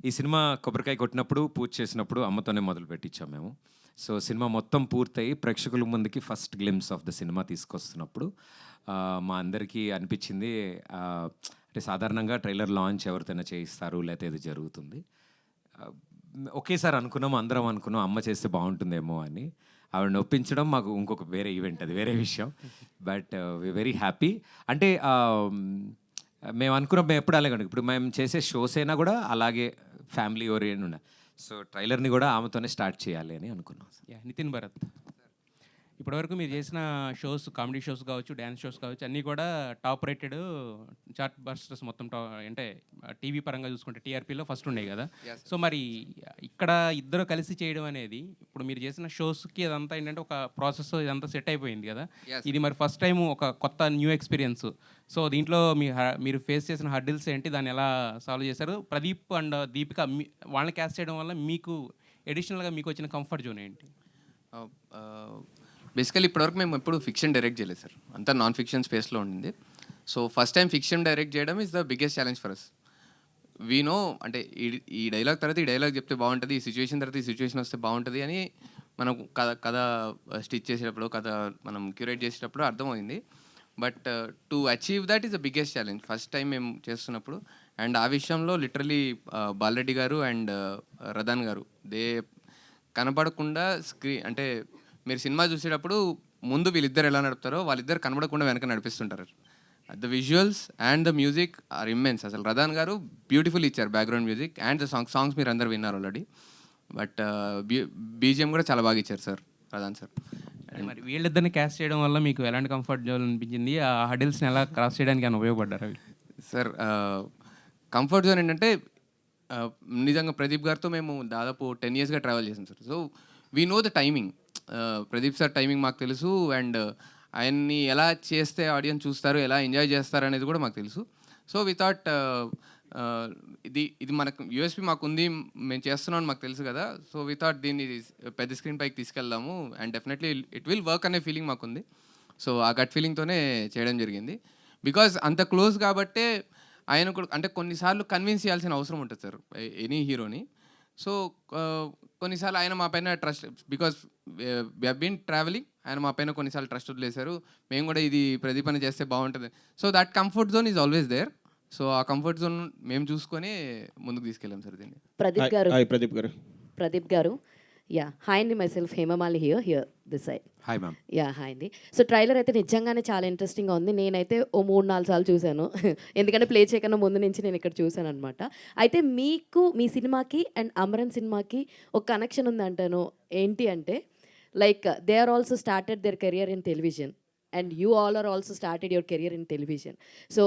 ఈ సినిమా కొబ్బరికాయ కొట్టినప్పుడు, పూజ చేసినప్పుడు అమ్మతోనే మొదలు పెట్టించాం మేము. సో సినిమా మొత్తం పూర్తయి ప్రేక్షకుల ముందుకి first glimpse of the cinema తీసుకొస్తున్నప్పుడు మా అందరికీ అనిపించింది, అంటే సాధారణంగా ట్రైలర్ లాంచ్ ఎవరితోనే చేయిస్తారు, లేకపోతే ఇది జరుగుతుంది. ఒకేసారి అనుకున్నాం, అందరం అనుకున్నాం అమ్మ చేస్తే బాగుంటుందేమో అని. ఆవిడని ఒప్పించడం మాకు ఇంకొక వేరే ఈవెంట్, అది వేరే విషయం. But we very happy. అంటే మేము అనుకున్నాం, మేము ఎప్పుడు అలాగే ఇప్పుడు మేము చేసే షోస్ అయినా కూడా అలాగే ఫ్యామిలీ ఓరియంట్ ఉండాలి. సో ట్రైలర్ని కూడా ఆమెతోనే స్టార్ట్ చేయాలి అని అనుకున్నాం. నితిన్ భరత్, ఇప్పటివరకు మీరు చేసిన షోస్, కామెడీ షోస్ కావచ్చు, డ్యాన్స్ షోస్ కావచ్చు, అన్నీ కూడా టాప్ రేటెడ్ చార్ట్ బస్టర్స్ మొత్తం అంటే టీవీ పరంగా చూసుకుంటే టీఆర్పీలో ఫస్ట్ ఉన్నాయి కదా. సో మరి ఇక్కడ ఇద్దరు కలిసి చేయడం అనేది, ఇప్పుడు మీరు చేసిన షోస్కి అదంతా ఏంటంటే ఒక ప్రాసెస్ ఇదంతా సెట్ అయిపోయింది కదా. ఇది మరి ఫస్ట్ టైం ఒక కొత్త న్యూ ఎక్స్పీరియన్స్. సో దీంట్లో మీరు ఫేస్ చేసిన హర్డిల్స్ ఏంటి, దాన్ని ఎలా సాల్వ్ చేశారు? ప్రదీప్ అండ్ దీపిక వాళ్ళని క్యాస్ట్ చేయడం వల్ల మీకు ఎడిషనల్గా మీకు వచ్చిన కంఫర్ట్ జోన్ ఏంటి? బేసికలీ ఇప్పటివరకు మేము ఎప్పుడు ఫిక్షన్ డైరెక్ట్ చేయలేదు సార్, అంతా నాన్ ఫిక్షన్ స్పేస్లో ఉండింది. So first time fiction direct చేయడం is the biggest challenge for us. We know అంటే ఈ డైలాగ్ తర్వాత ఈ డైలాగ్ చెప్తే బాగుంటుంది, ఈ సిచ్యువేషన్ తర్వాత ఈ సిచ్యువేషన్ వస్తే బాగుంటుంది అని మనం కథ స్టిచ్ చేసేటప్పుడు, కథ మనం క్యూరేట్ చేసేటప్పుడు అర్థమైంది. But to achieve that is the biggest challenge first time మేము చేస్తున్నప్పుడు. అండ్ ఆ విషయంలో లిటరలీ బాలరెడ్డి గారు అండ్ రదాన్ గారు కనపడకుండా అంటే మీరు సినిమా చూసేటప్పుడు ముందు వీళ్ళిద్దరు ఎలా నడుపుతారో వాళ్ళిద్దరు కనబడకుండా వెనక నడిపిస్తుంటారు. The visuals and the music are immense. అసలు రదాన్ గారు బ్యూటిఫుల్ ఇచ్చారు background music and the songs మీరు అందరు విన్నారు ఆల్రెడీ. బట్ బీజిఎం కూడా చాలా బాగా ఇచ్చారు సార్, రదాన్ సార్. మరి వీళ్ళిద్దరిని క్యాస్ట్ చేయడం వల్ల మీకు ఎలాంటి కంఫర్ట్ జోన్ అనిపించింది? ఆ హడిల్స్ని ఎలా క్రాస్ చేయడానికి అని ఉపయోగపడ్డారు అవి? సార్ కంఫర్ట్ జోన్ ఏంటంటే నిజంగా ప్రదీప్ గారితో మేము దాదాపు 10 yearsగా ట్రావెల్ చేసాం sir. So we know the timing. Pradeep sir timing మాకు తెలుసు అండ్ ఆయన్ని ఎలా చేస్తే ఆడియన్స్ చూస్తారు, ఎలా ఎంజాయ్ చేస్తారు అనేది కూడా మాకు తెలుసు. సో వి థాట్ ఇది మనకు యూఎస్పీ మాకు ఉంది, మేము చేస్తున్నాం మాకు తెలుసు కదా. సో వి థాట్ దీన్ని పెద్ద స్క్రీన్ పైకి తీసుకెళ్దాము and definitely it will work అనే ఫీలింగ్ మాకుంది. సో ఆ గట్ ఫీలింగ్తోనే చేయడం జరిగింది. బికాజ్ అంత క్లోజ్ కాబట్టే ఆయన కూడా అంటే కొన్నిసార్లు కన్విన్స్ చేయాల్సిన అవసరం ఉంటుంది సార్ ఎనీ హీరోని. సో కొన్నిసార్లు ఆయన మా పైన ట్రస్ట్, బికాస్ వీ హీన్ ట్రావెలింగ్, ఆయన మా పైన కొన్నిసార్లు ట్రస్ట్ వదిలేశారు. మేము కూడా ఇది ప్రదీప్ అని చేస్తే బాగుంటుంది. So that comfort zone is always there. So ఆ కంఫర్ట్ జోన్ మేము చూసుకొని ముందుకు తీసుకెళ్ళాం సార్ దీన్ని. ప్రదీప్ గారు యా హాయ్ అండి, myself Hemamali here this side. Hi ma'am. Yeah hi అండి. సో ట్రైలర్ అయితే నిజంగానే చాలా ఇంట్రెస్టింగ్గా ఉంది. నేనైతే ఓ 3-4 సార్లు చూశాను, ఎందుకంటే ప్లే చేయకన్నా ముందు నుంచి నేను ఇక్కడ చూశాను అనమాట. అయితే మీకు మీ సినిమాకి అండ్ అమరన్ సినిమాకి ఒక కనెక్షన్ ఉందంటాను. ఏంటి అంటే like they are also started their career in television and you all are also started your career in television. So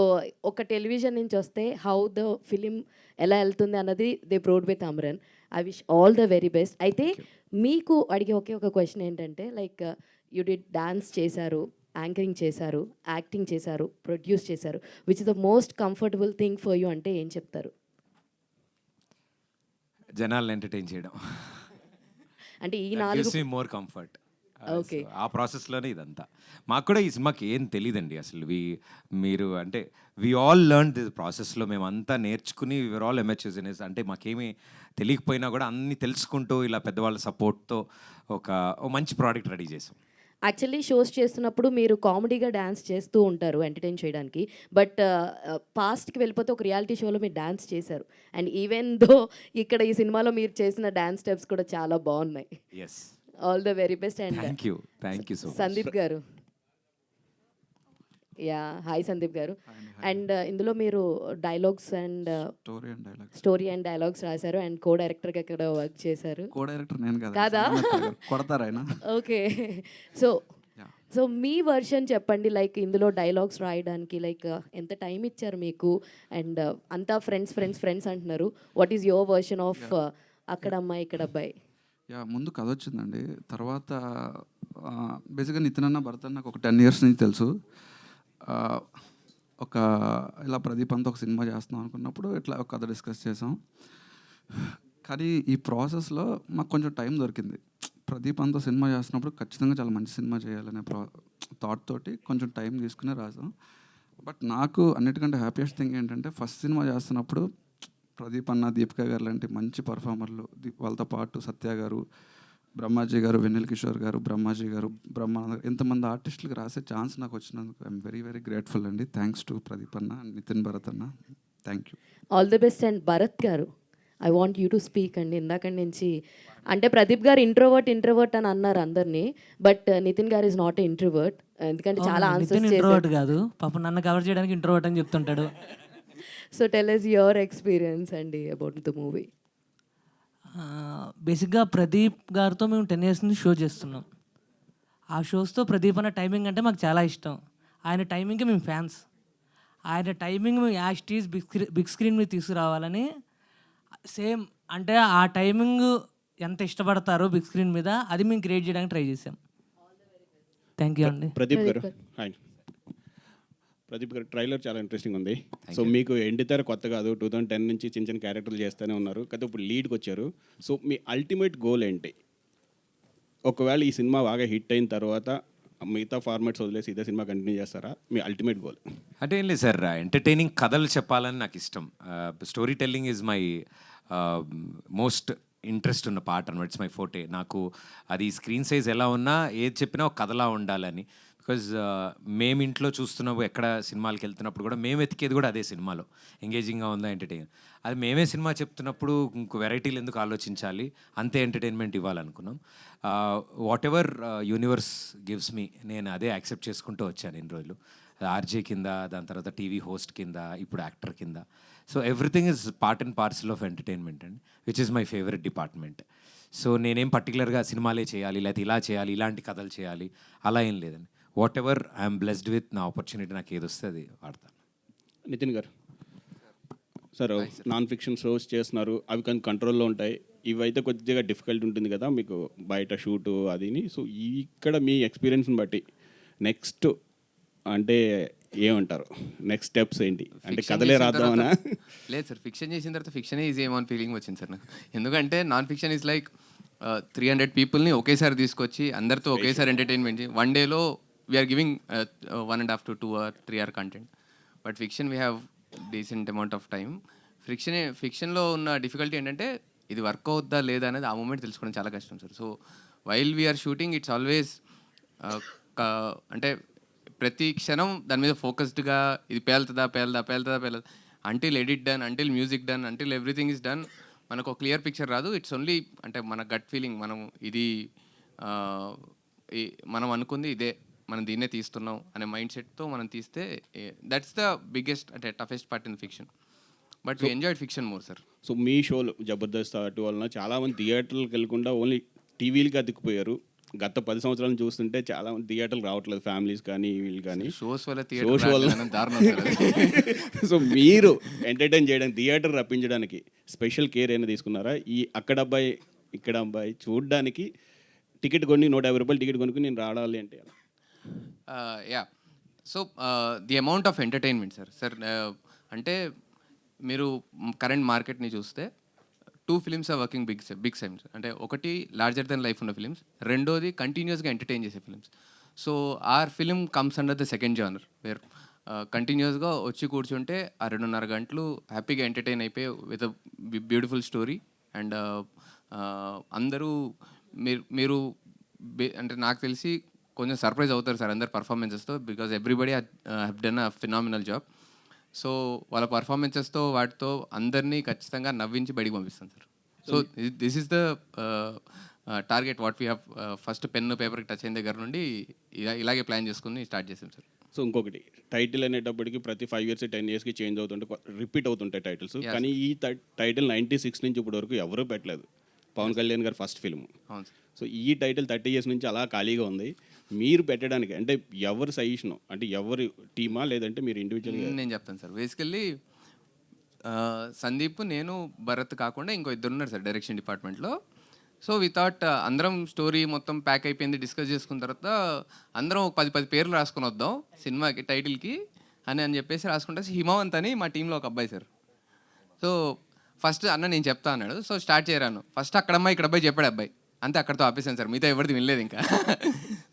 ఒక టెలివిజన్ నుంచి వస్తే హౌ ద ఫిలిం ఎలా వెళ్తుంది అన్నది they proved with Amaran. I wish all the very best. అయితే మీకు అడిగే ఒకే ఒక క్వశ్చన్ ఏంటంటే లైక్ యూ డిడ్ డాన్స్ చేశారు, యాంకరింగ్ చేశారు, యాక్టింగ్ చేశారు, ప్రొడ్యూస్ చేశారు. Which is the most comfortable thing for you అంటే ఏం చెప్తారు? జనాలను ఎంటర్టైన్ చేయడం. అంటే ఈ 4 మోర్ కంఫర్ట్. ఓకే. ఆ ప్రాసెస్లోనే ఇదంతా. మాకు కూడా ఈ సినిమాకి ఏం తెలియదండి అసలు. మీరు అంటే వి ఆల్ లెర్న్ దిస్ ప్రాసెస్లో. మేము అంతా నేర్చుకుని విఆర్ ఆల్ ఎమర్చర్స్ ఇన్ ఇస్. అంటే మాకేమీ తెలియకపోయినా కూడా అన్ని తెలుసుకుంటూ ఇలా పెద్దవాళ్ళ సపోర్ట్తో ఒక మంచి ప్రోడక్ట్ రెడీ చేసాం. యాక్చువల్లీ షోస్ చేస్తున్నప్పుడు మీరు కామెడీగా డ్యాన్స్ చేస్తూ ఉంటారు ఎంటర్టైన్ చేయడానికి. బట్ పాస్ట్కి వెళ్ళిపోతే ఒక రియాలిటీ షోలో మీరు డ్యాన్స్ చేశారు. అండ్ ఈవెన్ దో ఇక్కడ ఈ సినిమాలో మీరు చేసిన డ్యాన్స్ స్టెప్స్ కూడా చాలా బాగున్నాయి. Yes, all the very best. And thank you so much. Sandeep garu yeah hi Sandeep garu. And ఇందులో మీరు dialogues and story and dialogues రాశారు అండ్ కో డైరెక్టర్గా ఇక్కడ వర్క్ చేశారు. కో డైరెక్టర్ నేను కాదా? కొడతారు ఆయన. ఓకే. సో మీ వర్షన్ చెప్పండి. లైక్ ఇందులో డైలాగ్స్ రాయడానికి లైక్ ఎంత టైం ఇచ్చారు మీకు? అండ్ అంతా ఫ్రెండ్స్ అంటున్నారు. What is your version of అక్కడ అమ్మాయి ఇక్కడ అబ్బాయి? ముందు కథ వచ్చిందండి. తర్వాత బేసిక్గా నితిన్ అన్న భరత్ అన్న నాకు ఒక 10 years నుంచి తెలుసు. ఒక ఇలా ప్రదీప్ అంతా ఒక సినిమా చేస్తున్నాం అనుకున్నప్పుడు ఇట్లా ఒక కథ డిస్కస్ చేసాం. కానీ ఈ ప్రాసెస్లో మాకు కొంచెం టైం దొరికింది. ప్రదీప్ అంతా సినిమా చేస్తున్నప్పుడు ఖచ్చితంగా చాలా మంచి సినిమా చేయాలనే థాట్ తోటి కొంచెం టైం తీసుకుని రాసాం. బట్ నాకు అన్నిటికంటే హ్యాపీయెస్ట్ థింగ్ ఏంటంటే ఫస్ట్ సినిమా చేస్తున్నప్పుడు ప్రదీప్ అన్న, దీపిక గారు లాంటి మంచి పర్ఫార్మర్లు, వాళ్ళతో పాటు సత్య గారు, బ్రహ్మాజీ గారు, వెన్నెల కిషోర్ గారు, బ్రహ్మాజీ గారు, బ్రహ్మానంద గారు, ఇంతమంది ఆర్టిస్టులకు రాసే ఛాన్స్ నాకు వచ్చినందుకు ఐఎమ్ వెరీ వెరీ గ్రేట్ఫుల్ అండి. Thanks to Pradeep anna, Nitin, Bharat anna. Thank you. All the best. And Bharat garu I want you to speak అండి. ఇందాక నుంచి అంటే ప్రదీప్ గారు ఇంట్రోవర్ట్ అని అన్నారు అందరినీ. బట్ నితిన్ గారు ఇస్ నాట్ ఏ ఇంట్రోవర్ట్. ఎందుకంటే చాలా ఆన్సర్స్ చేశారు. కాదు పాపం నన్ను కవర్ చేయడానికి ఇంట్రోవర్ట్ అని చెప్తుంటాడు. So tell us your experience అండి అబౌట్ ద మూవీ. బేసిక్గా ప్రదీప్ గారితో మేము 10 years నుంచి షో చేస్తున్నాం. ఆ షోస్తో ప్రదీప్ అన్న టైమింగ్ అంటే మాకు చాలా ఇష్టం. ఆయన టైమింగ్కి మేము ఫ్యాన్స్. ఆయన టైమింగ్ మేము యాస్టీస్ బిగ్ స్క్రీన్ మీద తీసుకురావాలని సేమ్ అంటే ఆ టైమింగ్ ఎంత ఇష్టపడతారో బిగ్ స్క్రీన్ మీద అది మేము క్రియేట్ చేయడానికి ట్రై చేసాం. థ్యాంక్ యూ అండి. ప్రదీప్ గారు హాయ్. ప్రదీప్ గారు ట్రైలర్ చాలా ఇంట్రెస్టింగ్ ఉంది. సో మీకు ఎండితెర కొత్త కాదు, 2010 నుంచి చిన్న క్యారెక్టర్లు చేస్తూనే ఉన్నారు కదా, ఇప్పుడు లీడ్కి వచ్చారు. సో మీ అల్టిమేట్ గోల్ ఏంటి? ఒకవేళ ఈ సినిమా బాగా హిట్ అయిన తర్వాత మిగతా ఫార్మాట్స్ వదిలేసి ఇదే సినిమా కంటిన్యూ చేస్తారా? మీ అల్టిమేట్ గోల్? అంటే ఏం లేదు సార్, ఎంటర్టైనింగ్ కథలు చెప్పాలని నాకు ఇష్టం. Story telling is my most interest ఉన్న పార్ట్ అనమాట. It's my ఫోటే. నాకు అది స్క్రీన్ సైజ్ ఎలా ఉన్నా ఏది చెప్పినా ఒక కథలా ఉండాలని. బికాజ్ మేము ఇంట్లో చూస్తున్నప్పుడు ఎక్కడ సినిమాలకు వెళ్తున్నప్పుడు కూడా మేము వెతికేది కూడా అదే సినిమాలో ఎంగేజింగ్గా ఉందా, ఎంటర్టైన్. అది మేమే సినిమా చెప్తున్నప్పుడు ఇంకో వెరైటీలు ఎందుకు ఆలోచించాలి, అంతే ఎంటర్టైన్మెంట్ ఇవ్వాలనుకున్నాం. Whatever universe gives me, నేను అదే యాక్సెప్ట్ చేసుకుంటూ వచ్చాను ఇన్ని రోజులు. ఆర్జే కింద, దాని తర్వాత టీవీ హోస్ట్ కింద, ఇప్పుడు యాక్టర్ కింద. So everything is part and parcel of entertainment and which is my favourite department. So నేనేం పర్టికులర్గా సినిమాలే చేయాలి, లేకపోతే ఇలా చేయాలి, ఇలాంటి కథలు చేయాలి, అలా ఏం లేదండి. What ever I'm blessed with, నా ఆపర్చునిటీ నాకు ఏది వస్తే అది వాడతాను. నితిన్ గారు సార్, నాన్ ఫిక్షన్ షోస్ చేస్తున్నారు, అవి కానీ కంట్రోల్లో ఉంటాయి. ఇవైతే కొద్దిగా డిఫికల్ట్ ఉంటుంది కదా మీకు బయట షూటు అదిని. సో ఇక్కడ మీ ఎక్స్పీరియన్స్ని బట్టి నెక్స్ట్ అంటే ఏమంటారు, నెక్స్ట్ స్టెప్స్ ఏంటి? అంటే కథలే రాద్దామనా? లేదు సార్, ఫిక్షన్ చేసిన తర్వాత ఫిక్షనే ఈజీ ఏమో అని ఫీలింగ్ వచ్చింది సార్ నాకు. ఎందుకంటే నాన్ ఫిక్షన్ ఈజ్ లైక్ 300 పీపుల్ని ఒకేసారి తీసుకొచ్చి అందరితో ఒకేసారి ఎంటర్టైన్మెంట్ వన్ డేలో we're giving 1.5 to 2 or 3 hour content. But fiction we have decent amount of time. ఫిక్షన్లో ఉన్న డిఫికల్టీ ఏంటంటే ఇది వర్క్ అవుద్దా లేదా అనేది ఆ మూమెంట్ తెలుసుకోవడం చాలా కష్టం sir. So while we're shooting it's always అంటే ప్రతి క్షణం దాని మీద ఫోకస్డ్గా ఇది పేలుతుందా until edit done, until music done, until everything is done మనకు ఒక క్లియర్ పిక్చర్ రాదు. ఇట్స్ ఓన్లీ అంటే మన గట్ ఫీలింగ్, మనం ఇది మనం అనుకుంది ఇదే, మనం దీన్నే తీస్తున్నాం అనే మైండ్ సెట్తో మనం తీస్తే దట్స్ ద బిగ్గెస్ట్ అంటే toughest part in fiction. But we enjoyed fiction more sir. So మీ షోలు జబర్దస్త్ అటు వలన చాలామంది థియేటర్లకు వెళ్ళకుండా ఓన్లీ టీవీలకి అతికిపోయారు. గత 10 సంవత్సరాలు చూస్తుంటే చాలా మంది థియేటర్లు రావట్లేదు, ఫ్యామిలీస్ కానీ వీళ్ళు కానీ. షోస్ వల్ల దారుణం సార్. సో మీరు ఎంటర్టైన్ చేయడానికి, థియేటర్ రప్పించడానికి స్పెషల్ కేర్ అయినా తీసుకున్నారా? ఈ అక్కడ అబ్బాయి ఇక్కడ అబ్బాయి చూడడానికి టికెట్ కొని 150 రూపాయలు టికెట్ కొనుక్కుని నేను రావాలి అంటే yeah. So the amount of entertainment sir అంటే మీరు కరెంట్ మార్కెట్ని చూస్తే 2 films are working big times. అంటే ఒకటి లార్జర్ దెన్ లైఫ్ ఉన్న ఫిలిమ్స్, రెండోది కంటిన్యూస్గా ఎంటర్టైన్ చేసే films. So our film comes under the second genre where కంటిన్యూస్గా వచ్చి కూర్చుంటే ఆ 2.5 గంటలు హ్యాపీగా ఎంటర్టైన్ అయిపోయి విత్ బ్యూటిఫుల్ స్టోరీ. అండ్ అందరూ మీరు అంటే నాకు తెలిసి కొంచెం సర్ప్రైజ్ అవుతారు సార్ అందరు పర్ఫార్మెన్సెస్తో, because everybody have done a phenomenal job. So వాళ్ళ పర్ఫార్మెన్సెస్తో వాటితో అందరినీ ఖచ్చితంగా నవ్వించి బయటికి పంపిస్తాను sir. So this is the target what we have. First pen పేపర్కి టచ్ అయిన దగ్గర నుండి ఇలాగే ప్లాన్ చేసుకుని స్టార్ట్ చేసాం సార్. సో ఇంకొకటి, టైటిల్ అనేటప్పటికి ప్రతి 5 years 10 yearsకి చేంజ్ అవుతుంటే రిపీట్ అవుతుంటాయి టైటిల్స్. కానీ ఈ టైటిల్ 96 నుంచి ఇప్పటి వరకు ఎవరూ పెట్టలేదు. పవన్ కళ్యాణ్ గారు ఫస్ట్ ఫిల్మ్. అవును సార్. సో ఈ టైటిల్ 30 years నుంచి అలా ఖాళీగా ఉంది. మీరు పెట్టడానికి అంటే ఎవరు సజెషను, అంటే ఎవరి టీమా లేదంటే మీరు ఇండివిజువల్గా? నేను చెప్తాను సార్. బేసికల్లీ సందీప్, నేను, భరత్ కాకుండా ఇంకో 2 ఉన్నారు సార్ డైరెక్షన్ డిపార్ట్మెంట్లో. సో వి థాట్ అందరం స్టోరీ మొత్తం ప్యాక్ అయిపోయింది, డిస్కస్ చేసుకున్న తర్వాత అందరం 10 పేర్లు రాసుకొని వద్దాం సినిమాకి టైటిల్కి అని చెప్పేసి రాసుకుంటే హిమవంత్ అని మా టీంలో ఒక అబ్బాయి సార్. సో ఫస్ట్ అన్న నేను చెప్తా అన్నాడు. So start చేయరాను. ఫస్ట్ అక్కడ అమ్మాయి ఇక్కడ అబ్బాయి చెప్పాడు అబ్బాయి, అంతే అక్కడితో ఆపేసాను సార్. మిగతా ఎవరిది వినలేదు ఇంకా.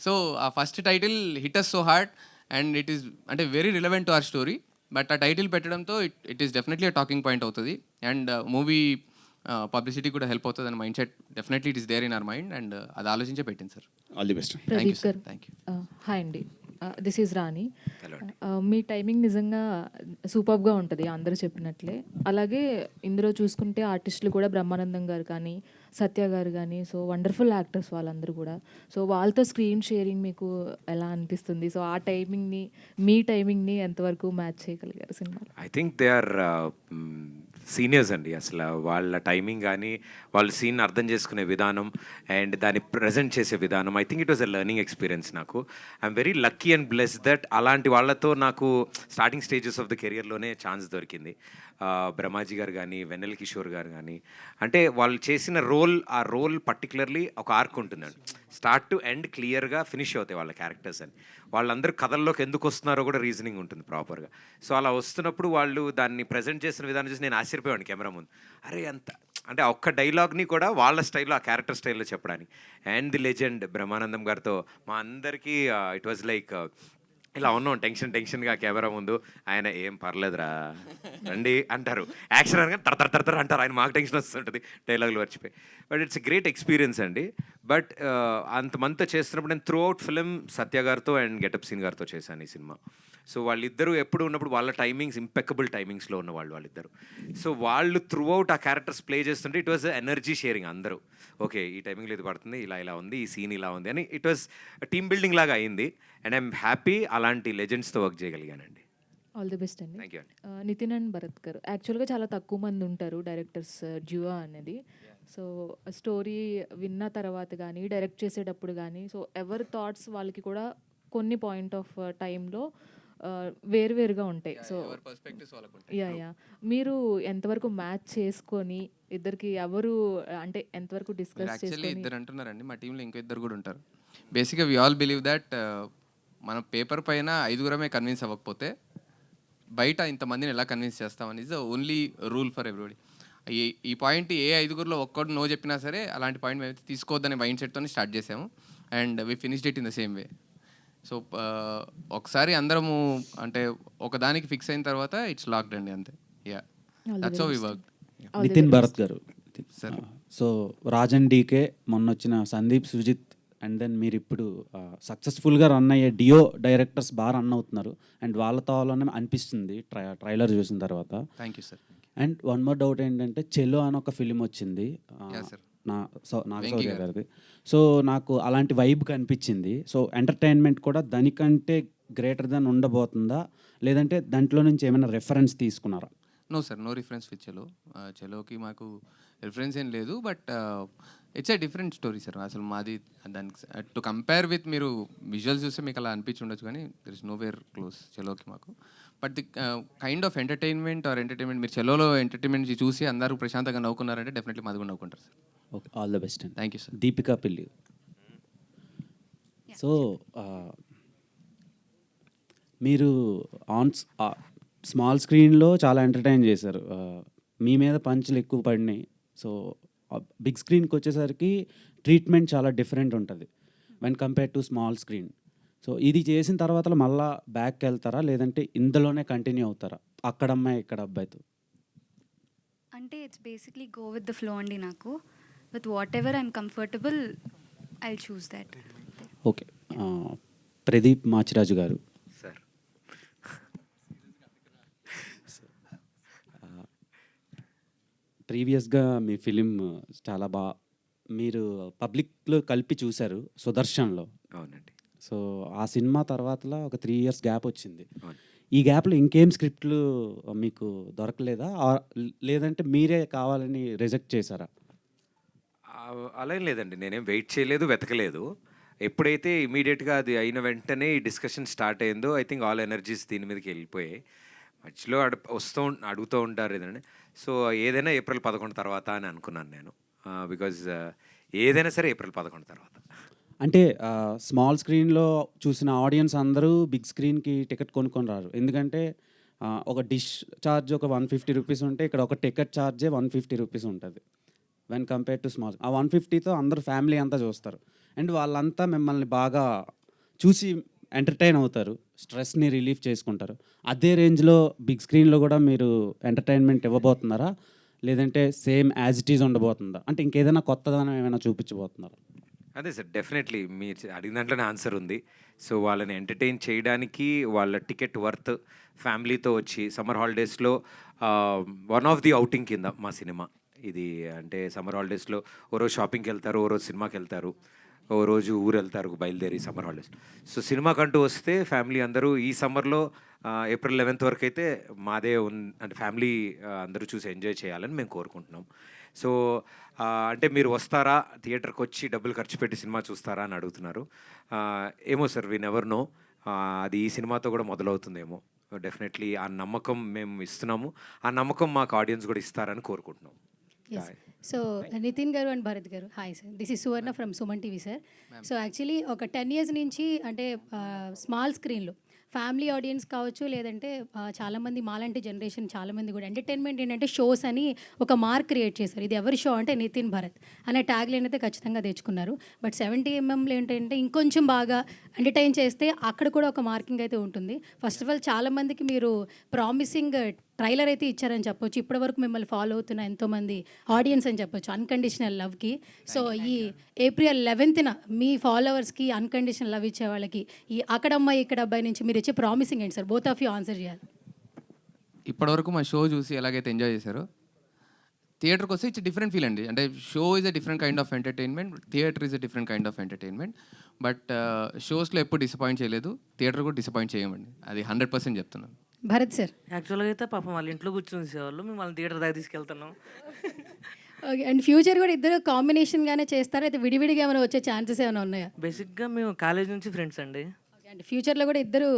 సో ఆ first title hit us so hard and it is అంటే very relevant to our story. But ఆ టైటిల్ పెట్టడంతో it is definitely talking point అవుతుంది అండ్ మూవీ పబ్లిసిటీ కూడా హెల్ప్ అవుతుంది అని mind set definitely it is there in our mind and అది ఆలోచించే పెట్టింది sir. All the best. Thank you sir. Thank you. Hi అండి, దిస్ ఈజ్ రాణి. మీ timing నిజంగా సూపర్గా ఉంటుంది అందరూ చెప్పినట్లే. అలాగే ఇందులో చూసుకుంటే ఆర్టిస్టులు కూడా బ్రహ్మానందం గారు కానీ, సత్య గారు కానీ, సో వండర్ఫుల్ యాక్టర్స్ వాళ్ళందరూ కూడా. సో వాళ్ళతో స్క్రీన్ షేరింగ్ మీకు ఎలా అనిపిస్తుంది? సో ఆ టైమింగ్ని, మీ టైమింగ్ని ఎంతవరకు మ్యాచ్ చేయగలిగారు సినిమాలో? I think they are seniors అండి. అసలు వాళ్ళ టైమింగ్ కానీ, వాళ్ళ సీన్ అర్థం చేసుకునే విధానం అండ్ దాన్ని ప్రజెంట్ చేసే విధానం, I think it was a learning experience. నాకు I'm very lucky and blessed that అలాంటి వాళ్ళతో నాకు స్టార్టింగ్ స్టేజెస్ ఆఫ్ ద కెరియర్లోనే ఛాన్స్ దొరికింది. బ్రహ్మాజీ గారు కానీ, వెన్నెల కిషోర్ గారు కానీ, అంటే వాళ్ళు చేసిన ఆ రోల్ పర్టికులర్లీ ఒక ఆర్క్ ఉంటుందండి. స్టార్ట్ టు ఎండ్ క్లియర్గా ఫినిష్ అవుతాయి వాళ్ళ క్యారెక్టర్స్ అని. వాళ్ళందరూ కథల్లోకి ఎందుకు వస్తున్నారో కూడా రీజనింగ్ ఉంటుంది ప్రాపర్గా. సో అలా వస్తున్నప్పుడు వాళ్ళు దాన్ని ప్రజెంట్ చేసిన విధానం చూసి నేను ఆశ్చర్యపోయాను కెమెరా ముందు. అరే అంత అంటే ఆ ఒక్క డైలాగ్ని కూడా వాళ్ళ స్టైల్లో, ఆ క్యారెక్టర్ స్టైల్లో చెప్పడానికి. అండ్ ది లెజెండ్ బ్రహ్మానందం గారితో మా అందరికీ ఇట్ వాజ్ లైక్ ఇలా ఉన్నాం టెన్షన్గా కెమెరా ముందు. ఆయన ఏం పర్లేదురా రండి అంటారు, యాక్షన్ అనగా తర అంటారు, ఆయన మాకు టెన్షన్ వస్తుంటుంది డైలాగులు మర్చిపోయి. బట్ ఇట్స్ గ్రేట్ ఎక్స్పీరియన్స్ అండి. బట్ అంతమంతా చేస్తున్నప్పుడు నేను త్రూ అవుట్ ఫిలిం సత్య గారితో అండ్ గెటప్ సీన్ గారితో చేశాను ఈ సినిమా. సో వాళ్ళిద్దరూ ఎప్పుడు ఉన్నప్పుడు వాళ్ళ టైమింగ్స్ ఇంపెక్కబుల్ టైమింగ్స్లో ఉన్నవాళ్ళు వాళ్ళిద్దరు. సో వాళ్ళు త్రూ అవుట్ ఆ క్యారెక్టర్స్ ప్లే చేస్తుంటే ఇట్ వాజ్ ఎనర్జీ షేరింగ్. అందరూ ఓకే ఈ టైమింగ్లో ఇది పడుతుంది, ఇలా ఉంది, ఈ సీన్ ఇలా ఉంది అని ఇట్ వాజ్ టీమ్ బిల్డింగ్ లాగా అయింది. అండ్ ఐఎమ్ హ్యాపీ అలాంటి లెజెండ్స్తో వర్క్ చేయగలిగానండి. ఆల్ ది బెస్ట్ అండి. థ్యాంక్ యూ అండి. నితిన్ అండ్ భరత్ గారు యాక్చువల్గా చాలా తక్కువ మంది ఉంటారు డైరెక్టర్స్ డ్యూయో అనేది. సో స్టోరీ విన్న తర్వాత కానీ డైరెక్ట్ చేసేటప్పుడు కానీ సో ఎవరి థాట్స్ వాళ్ళకి కూడా కొన్ని పాయింట్ ఆఫ్ టైంలో వేరువేరుగా ఉంటాయి. సో యా మీరు ఎంతవరకు మ్యాచ్ చేసుకొని ఇద్దరికి ఎవరు అంటే ఎంతవరకు డిస్కస్ యాక్చువల్లీ చేసుకొని ఇద్దరు అంటున్నారండి, మా టీంలో ఇంకో ఇద్దరు కూడా ఉంటారు. బేసిక్గా వి ఆల్ బిలీవ్ దట్ మన పేపర్ పైన 5గురమే కన్విన్స్ అవ్వకపోతే బయట ఇంతమందిని ఎలా కన్విన్స్ చేస్తామని is the only rule for everybody. ఈ పాయింట్ ఏ 5గురిలో ఒక్కడు నో చెప్పినా సరే అలాంటి పాయింట్ మేము తీసుకోవద్దనే మైండ్ సెట్తో స్టార్ట్ చేసాము. And we finished it in the same way. So ఒకసారి అందరము అంటే ఒకదానికి ఫిక్స్ అయిన తర్వాత ఇట్స్ లాక్డ్ అండి, అంతే. Yeah that's how we work. Nitin Bharat garu sir, so Rajan DK మొన్న వచ్చిన సందీప్ సుజిత్ అండ్ దెన్ మీరు ఇప్పుడు సక్సెస్ఫుల్గా రన్ అయ్యే డియో డైరెక్టర్స్ బాగా రన్ అవుతున్నారు అండ్ వాళ్ళతో వాళ్ళనే అనిపిస్తుంది ట్రైలర్ చూసిన తర్వాత. Thank you sir. And one more doubt ఏంటంటే చెలో అని ఒక ఫిలిం వచ్చింది నాగశౌర్య గారిది. సో నాకు అలాంటి వైబ్ కనిపించింది. సో ఎంటర్టైన్మెంట్ కూడా దానికంటే గ్రేటర్ దెన్ ఉండబోతుందా, లేదంటే దాంట్లో నుంచి ఏమైనా రెఫరెన్స్ తీసుకున్నారా? No sir, no reference with Chalo. చెలోకి మాకు రిఫరెన్స్ ఏం లేదు. But it's a different story sir. అసలు మాది దానికి టు కంపేర్ విత్ మీరు విజువల్స్ చూస్తే మీకు అలా అనిపించి ఉండొచ్చు, కానీ there is nowhere close చెలోకి మాకు. But the kind of entertainment మీరు చెలోలో ఎంటర్టైన్మెంట్ చూసి అందరూ ప్రశాంతంగా నవ్వుకున్నారంటే డెఫినెట్లీ మాది కూడా నవ్వుకుంటారు sir. Okay, all the best అండి. Thank you sir. Deepika Pilli. So మీరు ఆన్ స్మాల్ స్క్రీన్లో చాలా ఎంటర్టైన్ చేశారు, మీ మీద పంచులు ఎక్కువ పడినాయి. సో బిగ్ స్క్రీన్కి వచ్చేసరికి ట్రీట్మెంట్ చాలా డిఫరెంట్ ఉంటుంది when compare to small screen. So ఇది చేసిన తర్వాత మళ్ళీ బ్యాక్కి వెళ్తారా, లేదంటే ఇందులోనే కంటిన్యూ అవుతారా అక్కడ అమ్మాయి ఇక్కడ అబ్బాయితో? అంటే it's basically go with the flow అండి. నాకు with what ever I'm comfortable I choose that. Okay, Pradeep Machiraju గారు. సార్ ప్రీవియస్గా మీ ఫిలిం చాలా మీరు పబ్లిక్లో కలిపి చూశారు సుదర్శన్లో. అవునండి. సో ఆ సినిమా తర్వాతలో ఒక 3 years గ్యాప్ వచ్చింది. అవును. ఈ గ్యాప్లో ఇంకేం స్క్రిప్ట్లు మీకు దొరకలేదా, లేదంటే మీరే కావాలని రిజెక్ట్ చేశారా? అలా ఏం లేదండి, నేనేం వెయిట్ చేయలేదు, వెతకలేదు. ఎప్పుడైతే ఇమీడియట్గా అది అయిన వెంటనే ఈ డిస్కషన్ స్టార్ట్ అయిందో ఐ థింక్ ఆల్ ఎనర్జీస్ దీని మీదకి వెళ్ళిపోయాయి. మధ్యలో అడుగుతూ ఉంటారు ఏదంటే. సో ఏదైనా ఏప్రిల్ 11 తర్వాత అని అనుకున్నాను నేను, బికాజ్ ఏదైనా సరే ఏప్రిల్ 11 తర్వాత. అంటే స్మాల్ స్క్రీన్లో చూసిన ఆడియన్స్ అందరూ బిగ్ స్క్రీన్కి టికెట్ కొనుక్కొని రారు, ఎందుకంటే ఒక డిష్ ఛార్జ్ ఒక 150 రూపీస్ ఉంటే ఇక్కడ ఒక టికెట్ ఛార్జే 150 రూపీస్ ఉంటుంది వెన్ కంపేర్ టు స్మాల్. ఆ 150తో అందరూ ఫ్యామిలీ అంతా చూస్తారు అండ్ వాళ్ళంతా మిమ్మల్ని బాగా చూసి ఎంటర్టైన్ అవుతారు, స్ట్రెస్ని రిలీఫ్ చేసుకుంటారు. అదే రేంజ్లో బిగ్ స్క్రీన్లో కూడా మీరు ఎంటర్టైన్మెంట్ ఇవ్వబోతున్నారా, లేదంటే సేమ్ యాజ్ ఇట్ ఈజ్ ఉండబోతుందా, అంటే ఇంకేదైనా కొత్తదనం ఏమైనా చూపించబోతున్నారా? అదే సార్, డెఫినెట్లీ మీరు అడిగిన దాంట్లోనే ఆన్సర్ ఉంది. సో వాళ్ళని ఎంటర్టైన్ చేయడానికి వాళ్ళ టికెట్ వర్త్ ఫ్యామిలీతో వచ్చి సమ్మర్ హాలిడేస్లో వన్ ఆఫ్ ది అవుటింగ్ కింద మా సినిమా ఇది. అంటే సమ్మర్ హాలిడేస్లో ఓ రోజు షాపింగ్కి వెళ్తారు, ఓ రోజు సినిమాకి వెళ్తారు, ఓ రోజు ఊరు వెళ్తారు బయలుదేరి సమ్మర్ హాలిడేస్. సో సినిమాకంటూ వస్తే ఫ్యామిలీ అందరూ ఈ సమ్మర్లో ఏప్రిల్ 11th వరకు అయితే మాదే అంటే ఫ్యామిలీ అందరూ చూసి ఎంజాయ్ చేయాలని మేము కోరుకుంటున్నాం. సో అంటే మీరు వస్తారా, థియేటర్కి వచ్చి డబ్బులు ఖర్చు పెట్టి సినిమా చూస్తారా అని అడుగుతున్నారు. ఏమో సార్, వి నెవర్ నో. అది ఈ సినిమాతో కూడా మొదలవుతుందేమో. డెఫినెట్లీ ఆ నమ్మకం మేము ఇస్తున్నాము, ఆ నమ్మకం మాకు ఆడియన్స్ కూడా ఇస్తారని కోరుకుంటున్నాం. సో నితిన్ గారు అండ్ భరత్ గారు, hi sir, this is Suvarna from Suman TV sir. So actually ఒక 10 years నుంచి అంటే స్మాల్ స్క్రీన్లో ఫ్యామిలీ ఆడియన్స్ కావచ్చు, లేదంటే చాలామంది మాలాంటి జనరేషన్ చాలామంది కూడా ఎంటర్టైన్మెంట్ ఏంటంటే షోస్ అని ఒక మార్క్ క్రియేట్ చేశారు. ఇది ఎవరి షో అంటే నితిన్ భరత్ అనే ట్యాగ్ లైన్ అయితే ఖచ్చితంగా తెచ్చుకున్నారు. బట్ 70mm ఏంటంటే ఇంకొంచెం బాగా ఎంటర్టైన్ చేస్తే అక్కడ కూడా ఒక మార్కింగ్ అయితే ఉంటుంది. ఫస్ట్ ఆఫ్ ఆల్ చాలామందికి మీరు ప్రామిసింగ్ ట్రైలర్ అయితే ఇచ్చారని చెప్పొచ్చు. ఇప్పటివరకు మిమ్మల్ని ఫాలో అవుతున్న ఎంతోమంది ఆడియన్స్ అని చెప్పొచ్చు అన్కండిషనల్ లవ్కి. సో ఈ ఏప్రిల్ 11న మీ ఫాలోవర్స్కి అన్కండిషనల్ లవ్ ఇచ్చే వాళ్ళకి ఈ అక్కడ అమ్మాయి ఇక్కడ అబ్బాయి నుంచి మీరు ఇచ్చే ప్రామిసింగ్ ఏంటి sir? Both of you answer చేయాలి. ఇప్పటివరకు మా షో చూసి ఎలాగైతే ఎంజాయ్ చేశారో, థియేటర్కి వస్తే ఇట్స్ డిఫరెంట్ ఫీల్ అండి. అంటే show is a different kind of entertainment, theatre is a different kind of entertainment. But షోస్లో ఎప్పుడు డిసప్పాయింట్ చేయలేదు, థియేటర్ కూడా డిసప్పాయింట్ చేయమండి, అది 100% చెప్తున్నాను. భరత్ సార్. యాక్చువల్గా అయితే పాపం వాళ్ళ ఇంట్లో కూర్చొని చూసేవాళ్ళు, మేము వాళ్ళని థియేటర్ దాకా తీసుకెళ్తున్నాం. ఓకే. అండ్ ఫ్యూచర్ కూడా ఇద్దరు కాంబినేషన్గానే చేస్తారా? అయితే విడివిడిగా ఏమైనా వచ్చే ఛాన్సెస్ ఏమైనా ఉన్నాయా? బేసిక్గా మేము కాలేజ్ నుంచి ఫ్రెండ్స్ అండి. అంటే ఫ్యూచర్లో కూడా ఇద్దరు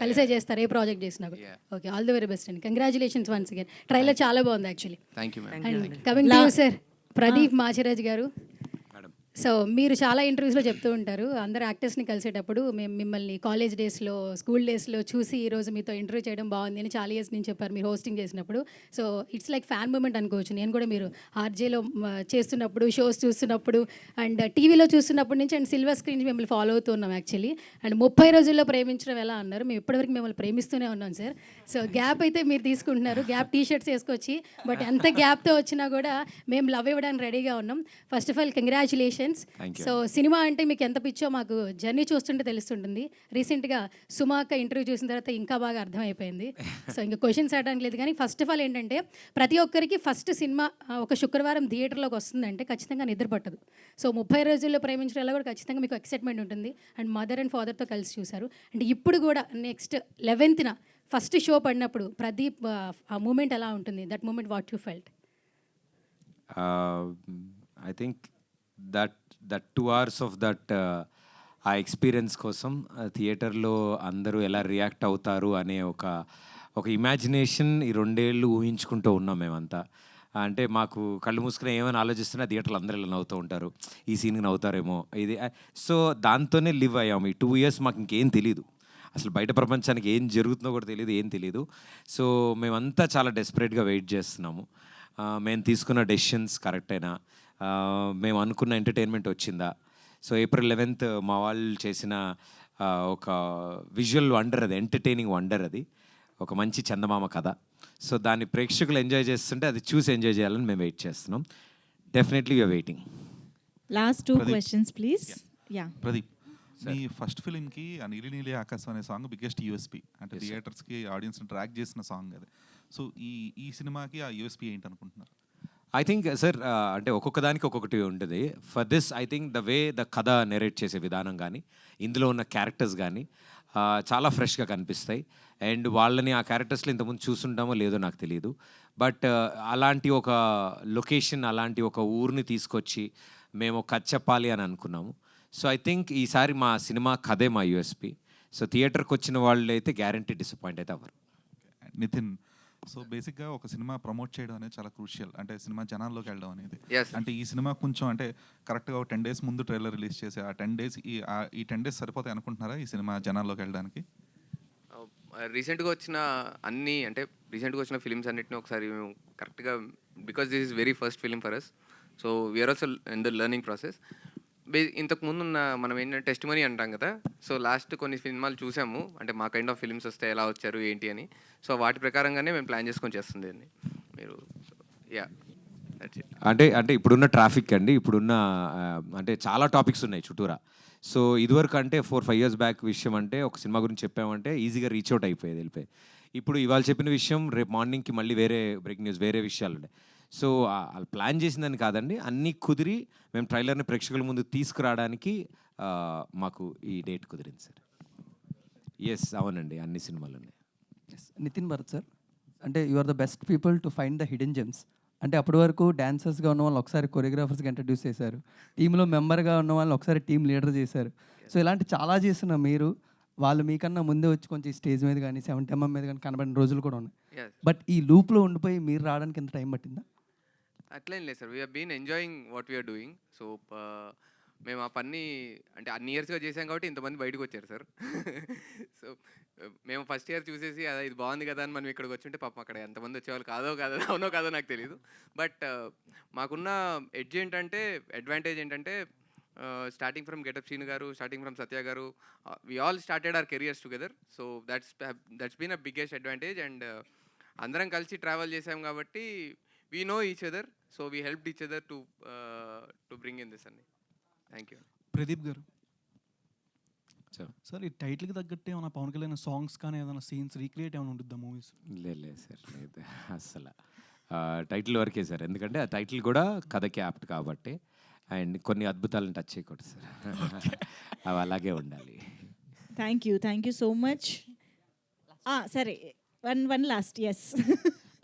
కలిసే చేస్తారు ఏ ప్రాజెక్ట్ చేసినా కూడా. Okay, all the very best అండి. Congratulations once again. ట్రైలర్ చాలా బాగుంది actually. Thank you ma'am. And coming to sir Pradeep Machiraju garu. So మీరు చాలా ఇంటర్వ్యూస్లో చెప్తూ ఉంటారు, అందరు యాక్టర్స్ని కలిసేటప్పుడు మేము మిమ్మల్ని కాలేజ్ డేస్లో, స్కూల్ డేస్లో చూసి ఈరోజు మీతో ఇంటర్వ్యూ చేయడం బాగుంది అని చాలా ఇయర్స్ నుంచి చెప్పారు మీరు హోస్టింగ్ చేసినప్పుడు. So it's like fan moment అనుకోవచ్చు. నేను కూడా మీరు ఆర్జేలో చేస్తున్నప్పుడు, షోస్ చూస్తున్నప్పుడు అండ్ టీవీలో చూస్తున్నప్పటి నుంచి అండ్ సిల్వర్ స్క్రీన్ మిమ్మల్ని ఫాలో అవుతూ ఉన్నాం యాక్చువల్లీ. అండ్ 30 రోజుల్లో ప్రేమించడం ఎలా అన్నారు? మేము ఇప్పటివరకు మిమ్మల్ని ప్రేమిస్తూనే ఉన్నాం సార్. సో గ్యాప్ అయితే మీరు తీసుకుంటున్నారు, గ్యాప్ టీషర్ట్స్ వేసుకొచ్చి. బట్ ఎంత గ్యాప్తో వచ్చినా కూడా మేము లవ్ ఇవ్వడానికి రెడీగా ఉన్నాం. First of all congratulations. So cinema అంటే మీకు ఎంత పిచ్చో మాకు జర్నీ చూస్తుంటే తెలుస్తుంటుంది. రీసెంట్గా సుమాక ఇంటర్వ్యూ చూసిన తర్వాత ఇంకా బాగా అర్థమైపోయింది. సో ఇంకా క్వశ్చన్స్ అడడానికి లేదు, కానీ ఫస్ట్ ఆఫ్ ఆల్ ఏంటంటే ప్రతి ఒక్కరికి ఫస్ట్ సినిమా ఒక శుక్రవారం థియేటర్లోకి వస్తుందంటే ఖచ్చితంగా నిద్ర పట్టదు. సో 30 రోజుల్లో ప్రేమించడంలో కూడా ఖచ్చితంగా మీకు ఎక్సైట్మెంట్ ఉంటుంది. అండ్ మదర్ అండ్ ఫాదర్తో కలిసి చూశారు. అండ్ ఇప్పుడు కూడా నెక్స్ట్ 11న ఫస్ట్ షో పడినప్పుడు ప్రదీప్ ఆ మూమెంట్ ఎలా ఉంటుంది? That moment what you felt? I think that 2 hours of that uh experience కోసం థియేటర్లో అందరూ ఎలా రియాక్ట్ అవుతారు అనే ఒక ఇమాజినేషన్ ఈ 2 ఏళ్ళు ఊహించుకుంటూ ఉన్నాం మేమంతా. అంటే మాకు కళ్ళు మూసుకుని ఏమైనా ఆలోచిస్తున్నా థియేటర్లో అందరూ ఇలా నవ్వుతూ ఉంటారు, ఈ సీన్కి నవ్వుతారేమో ఇది. సో దాంతోనే లివ్ అయ్యాము. ఈ 2 years మాకు ఇంకేం తెలీదు, అసలు బయట ప్రపంచానికి ఏం జరుగుతుందో కూడా తెలియదు, ఏం తెలీదు. సో మేమంతా చాలా డెస్పరేట్గా వెయిట్ చేస్తున్నాము. మేము తీసుకున్న డెసిషన్స్ కరెక్టేనా, మేము అనుకున్న ఎంటర్టైన్మెంట్ వచ్చిందా. సో ఏప్రిల్ 11th మా వాళ్ళు చేసిన ఒక విజువల్ వండర్, అది ఎంటర్టైనింగ్ వండర్, అది ఒక మంచి చందమామ కథ. సో దాన్ని ప్రేక్షకులు ఎంజాయ్ చేస్తుంటే అది చూసి ఎంజాయ్ చేయాలని మేము వెయిట్ చేస్తున్నాం. Definitely you're waiting. Last 2 questions please. Yeah Pradeep, మీ ఫస్ట్ ఫిలింకి ఆ నీలి నీలి ఆకాశం అనే సాంగ్ బిగ్గెస్ట్ యూఎస్పీ, అంటే థియేటర్స్కి ఆడియన్స్ని ట్రాక్ చేసిన సాంగ్ అది. సో ఈ సినిమాకి ఆ యూఎస్పీ ఏంటి అనుకుంటున్నారు? ఐ థింక్ సార్, అంటే ఒక్కొక్క దానికి ఒక్కొక్కటి ఉంటుంది. For this I think the way the కథ నెరేట్ చేసే విధానం కానీ, ఇందులో ఉన్న క్యారెక్టర్స్ కానీ చాలా ఫ్రెష్గా కనిపిస్తాయి. అండ్ వాళ్ళని ఆ క్యారెక్టర్స్లో ఇంతకుముందు చూసుంటామో లేదో నాకు తెలియదు. బట్ అలాంటి ఒక లొకేషన్, అలాంటి ఒక ఊరిని తీసుకొచ్చి మేము కథ చెప్పాలి అని అనుకున్నాము. సో ఐ థింక్ ఈసారి మా సినిమా కథే మా యూఎస్పీ. సో థియేటర్కి వచ్చిన వాళ్ళు అయితే గ్యారంటీ డిసప్పాయింట్ అయితే అవ్వరు. నితిన్, సో బేసిక్గా ఒక సినిమా ప్రమోట్ చేయడం అనేది చాలా క్రూషియల్, అంటే సినిమా జనాల్లోకి వెళ్ళడం అనేది. అంటే ఈ సినిమా కొంచెం అంటే కరెక్ట్గా ఒక 10 days ముందు ట్రైలర్ రిలీజ్ చేసి ఆ 10 days ఈ 10 days సరిపోతాయి అనుకుంటున్నారా ఈ సినిమా జనాల్లోకి వెళ్ళడానికి? రీసెంట్గా వచ్చిన ఫిలిమ్స్ అన్నిటిని ఒకసారి మేము కరెక్ట్గా, because this is very first film for us, so we are also in the learning process. ఇంతకుముందు ఉన్న మనం ఏంటంటే టెస్ట్ మనీ అంటాం కదా, సో లాస్ట్ కొన్ని సినిమాలు చూసాము, అంటే మా కైండ్ ఆఫ్ ఫిలిమ్స్ వస్తే ఎలా వచ్చారు ఏంటి అని. సో వాటి ప్రకారంగానే మేము ప్లాన్ చేసుకొని చేస్తుంది అండి మీరు. యా, అంటే ఇప్పుడున్న ట్రాఫిక్ అండి, ఇప్పుడున్న అంటే చాలా టాపిక్స్ ఉన్నాయి చుట్టూరా. సో ఇదివరకు అంటే 4-5 years బ్యాక్ విషయం అంటే ఒక సినిమా గురించి చెప్పామంటే ఈజీగా రీచ్ అవుట్ అయిపోయేది, వెళ్ళిపోయి. ఇప్పుడు ఇవాళ చెప్పిన విషయం రేపు మార్నింగ్కి మళ్ళీ వేరే బ్రేక్ న్యూస్, వేరే విషయాలు ఉన్నాయి. సో ప్లాన్ చేసిందని కాదండి, అన్నీ కుదిరి మేము ట్రైలర్ని ప్రేక్షకుల ముందు తీసుకురావడానికి మాకు ఈ డేట్ కుదిరింది సార్. ఎస్, అవునండి, అన్ని సినిమాలు ఉన్నాయి. నితిన్ భరత్ సార్, అంటే you are the best people to find the hidden gems. అంటే అప్పటి వరకు డాన్సర్స్గా ఉన్న వాళ్ళు ఒకసారి కొరియోగ్రాఫర్స్గా ఇంట్రడ్యూస్ చేశారు, టీంలో మెంబర్గా ఉన్న వాళ్ళని ఒకసారి టీం లీడర్ చేశారు. సో ఇలాంటి చాలా చేసిన మీరు, వాళ్ళు మీకన్నా ముందే వచ్చి కొంచెం స్టేజ్ మీద కానీ 70mm మీద కానీ కనబడిన రోజులు కూడా ఉన్నాయి. బట్ ఈ లూప్లో ఉండిపోయి మీరు రావడానికి ఎంత టైం పట్టిందా? అట్లేం లేదు సార్, we are been enjoying what we are doing. So మేము ఆ పని అంటే అన్ని ఇయర్స్గా చేసాం కాబట్టి ఇంతమంది బయటకు వచ్చారు సార్. సో మేము ఫస్ట్ ఇయర్ చూసేసి అదే ఇది బాగుంది కదా అని మనం ఇక్కడికి వచ్చుంటే పాపం అక్కడ ఎంతమంది వచ్చేవాళ్ళు అవునో కాదో నాకు తెలియదు. బట్ మాకున్న అడ్వాంటేజ్ ఏంటంటే స్టార్టింగ్ ఫ్రమ్ గెటప్ శ్రీను గారు, starting from Satya garu, we all started our careers together. So that's been a biggest advantage. And అందరం కలిసి ట్రావెల్ చేసాం కాబట్టి we know each other. So we helped each other to bring in this అండి. Thank you. Pradeep garu sir, ఈ టైటిల్కి తగ్గట్టు ఏమైనా Pawan Kalyan songs కానీ ఏదైనా సీన్స్ రీక్రియేట్ ఏమైనా ఉంటుందా మూవీస్? లేదు సార్, లేదు అస్సలు. టైటిల్ వరకే సార్, ఎందుకంటే ఆ టైటిల్ కూడా కథకి యాప్ట్ కాబట్టి. అండ్ కొన్ని అద్భుతాలను టచ్ చేయకూడదు సార్, అవి అలాగే ఉండాలి. Thank you so much. సరే, వన్ లాస్ట్. ఎస్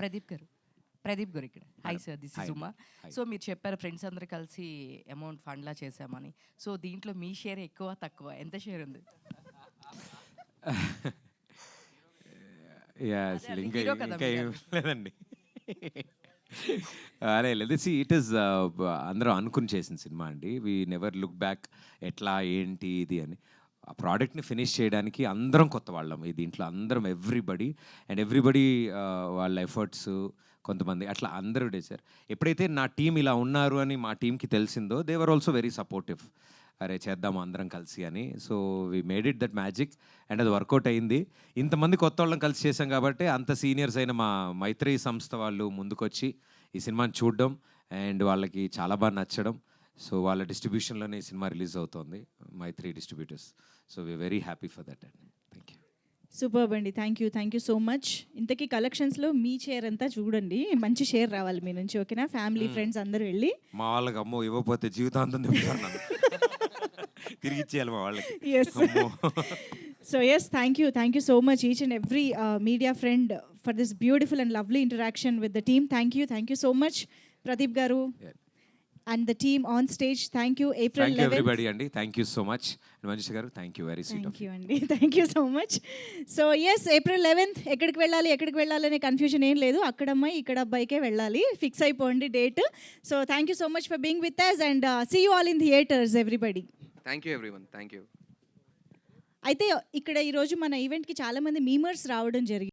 ప్రదీప్ గారు ఇక్కడ. Hi sir, this is Uma. So మీరు చెప్పారు ఫ్రెండ్స్ అందరూ కలిసి అమౌంట్ ఫండ్లా చేసామని. సో దీంట్లో మీ షేర్ ఎక్కువ తక్కువ ఎంత షేర్ ఉంది? అసలు ఇంకా ఏం లేదండి. అదే లేదు, ఇట్ ఈస్ అందరూ అనుకుని చేసిన సినిమా అండి. వీ నెవర్ లుక్ బ్యాక్ ఎట్లా ఏంటి ఇది అని. ఆ ప్రోడక్ట్ని ఫినిష్ చేయడానికి అందరం కొత్త వాళ్ళం ఈ దీంట్లో, అందరం ఎవ్రీబడి వాళ్ళ ఎఫర్ట్స్ కొంతమంది అట్లా అందరూ చేశారు. ఎప్పుడైతే నా టీం ఇలా ఉన్నారు అని మా టీంకి తెలిసిందో, they were also very supportive. అరే చేద్దాము అందరం కలిసి అని. So we made it that magic and అది వర్కౌట్ అయింది. ఇంతమంది కొత్త వాళ్ళని కలిసి చేసాం కాబట్టి అంత సీనియర్స్ అయిన మా మైత్రి సంస్థ వాళ్ళు ముందుకొచ్చి ఈ సినిమాని చూడడం అండ్ వాళ్ళకి చాలా బాగా నచ్చడం. సో వాళ్ళ డిస్ట్రిబ్యూషన్లోనే ఈ సినిమా రిలీజ్ అవుతుంది, Mythri distributors. So we very happy for that అండి. Thank you. సూపర్ అండి. Thank you so much. ఇంతకీ కలెక్షన్స్లో మీ షేర్ అంతా చూడండి, మంచి షేర్ రావాలి మీ నుంచి. ఓకేనా? ఫ్యామిలీ ఫ్రెండ్స్ అందరూ వెళ్ళి మా వాళ్ళకి అమ్మో ఇవ్వకపోతే జీవితాంతం తిప్పుతాను, తిరిగి ఇచ్చేయాలి మా వాళ్ళకి. So yes, thank you so much each and every media friend for this beautiful and lovely interaction with the team. Thank you so much Pradeep garu and the team on stage. Thank you. April 11th. Thank you everybody అండి. Thank you so much. Manjush garu, thank you, very sweet of you. అండి. Thank you so much. So yes, April 11th ఎక్కడికి వెళ్ళాలి అనే confusion ఏం లేదు. అక్కడ అమ్మాయి ఇక్కడ అబ్బాయికే వెళ్ళాలి. ఫిక్స్ అయిపోండి date. So thank you so much for being with us and see you all in theaters everybody. Thank you everyone. Thank you. అయితే ఇక్కడ ఈరోజు మన ఈవెంట్కి చాలామంది మీమర్స్ రావడం జరిగింది.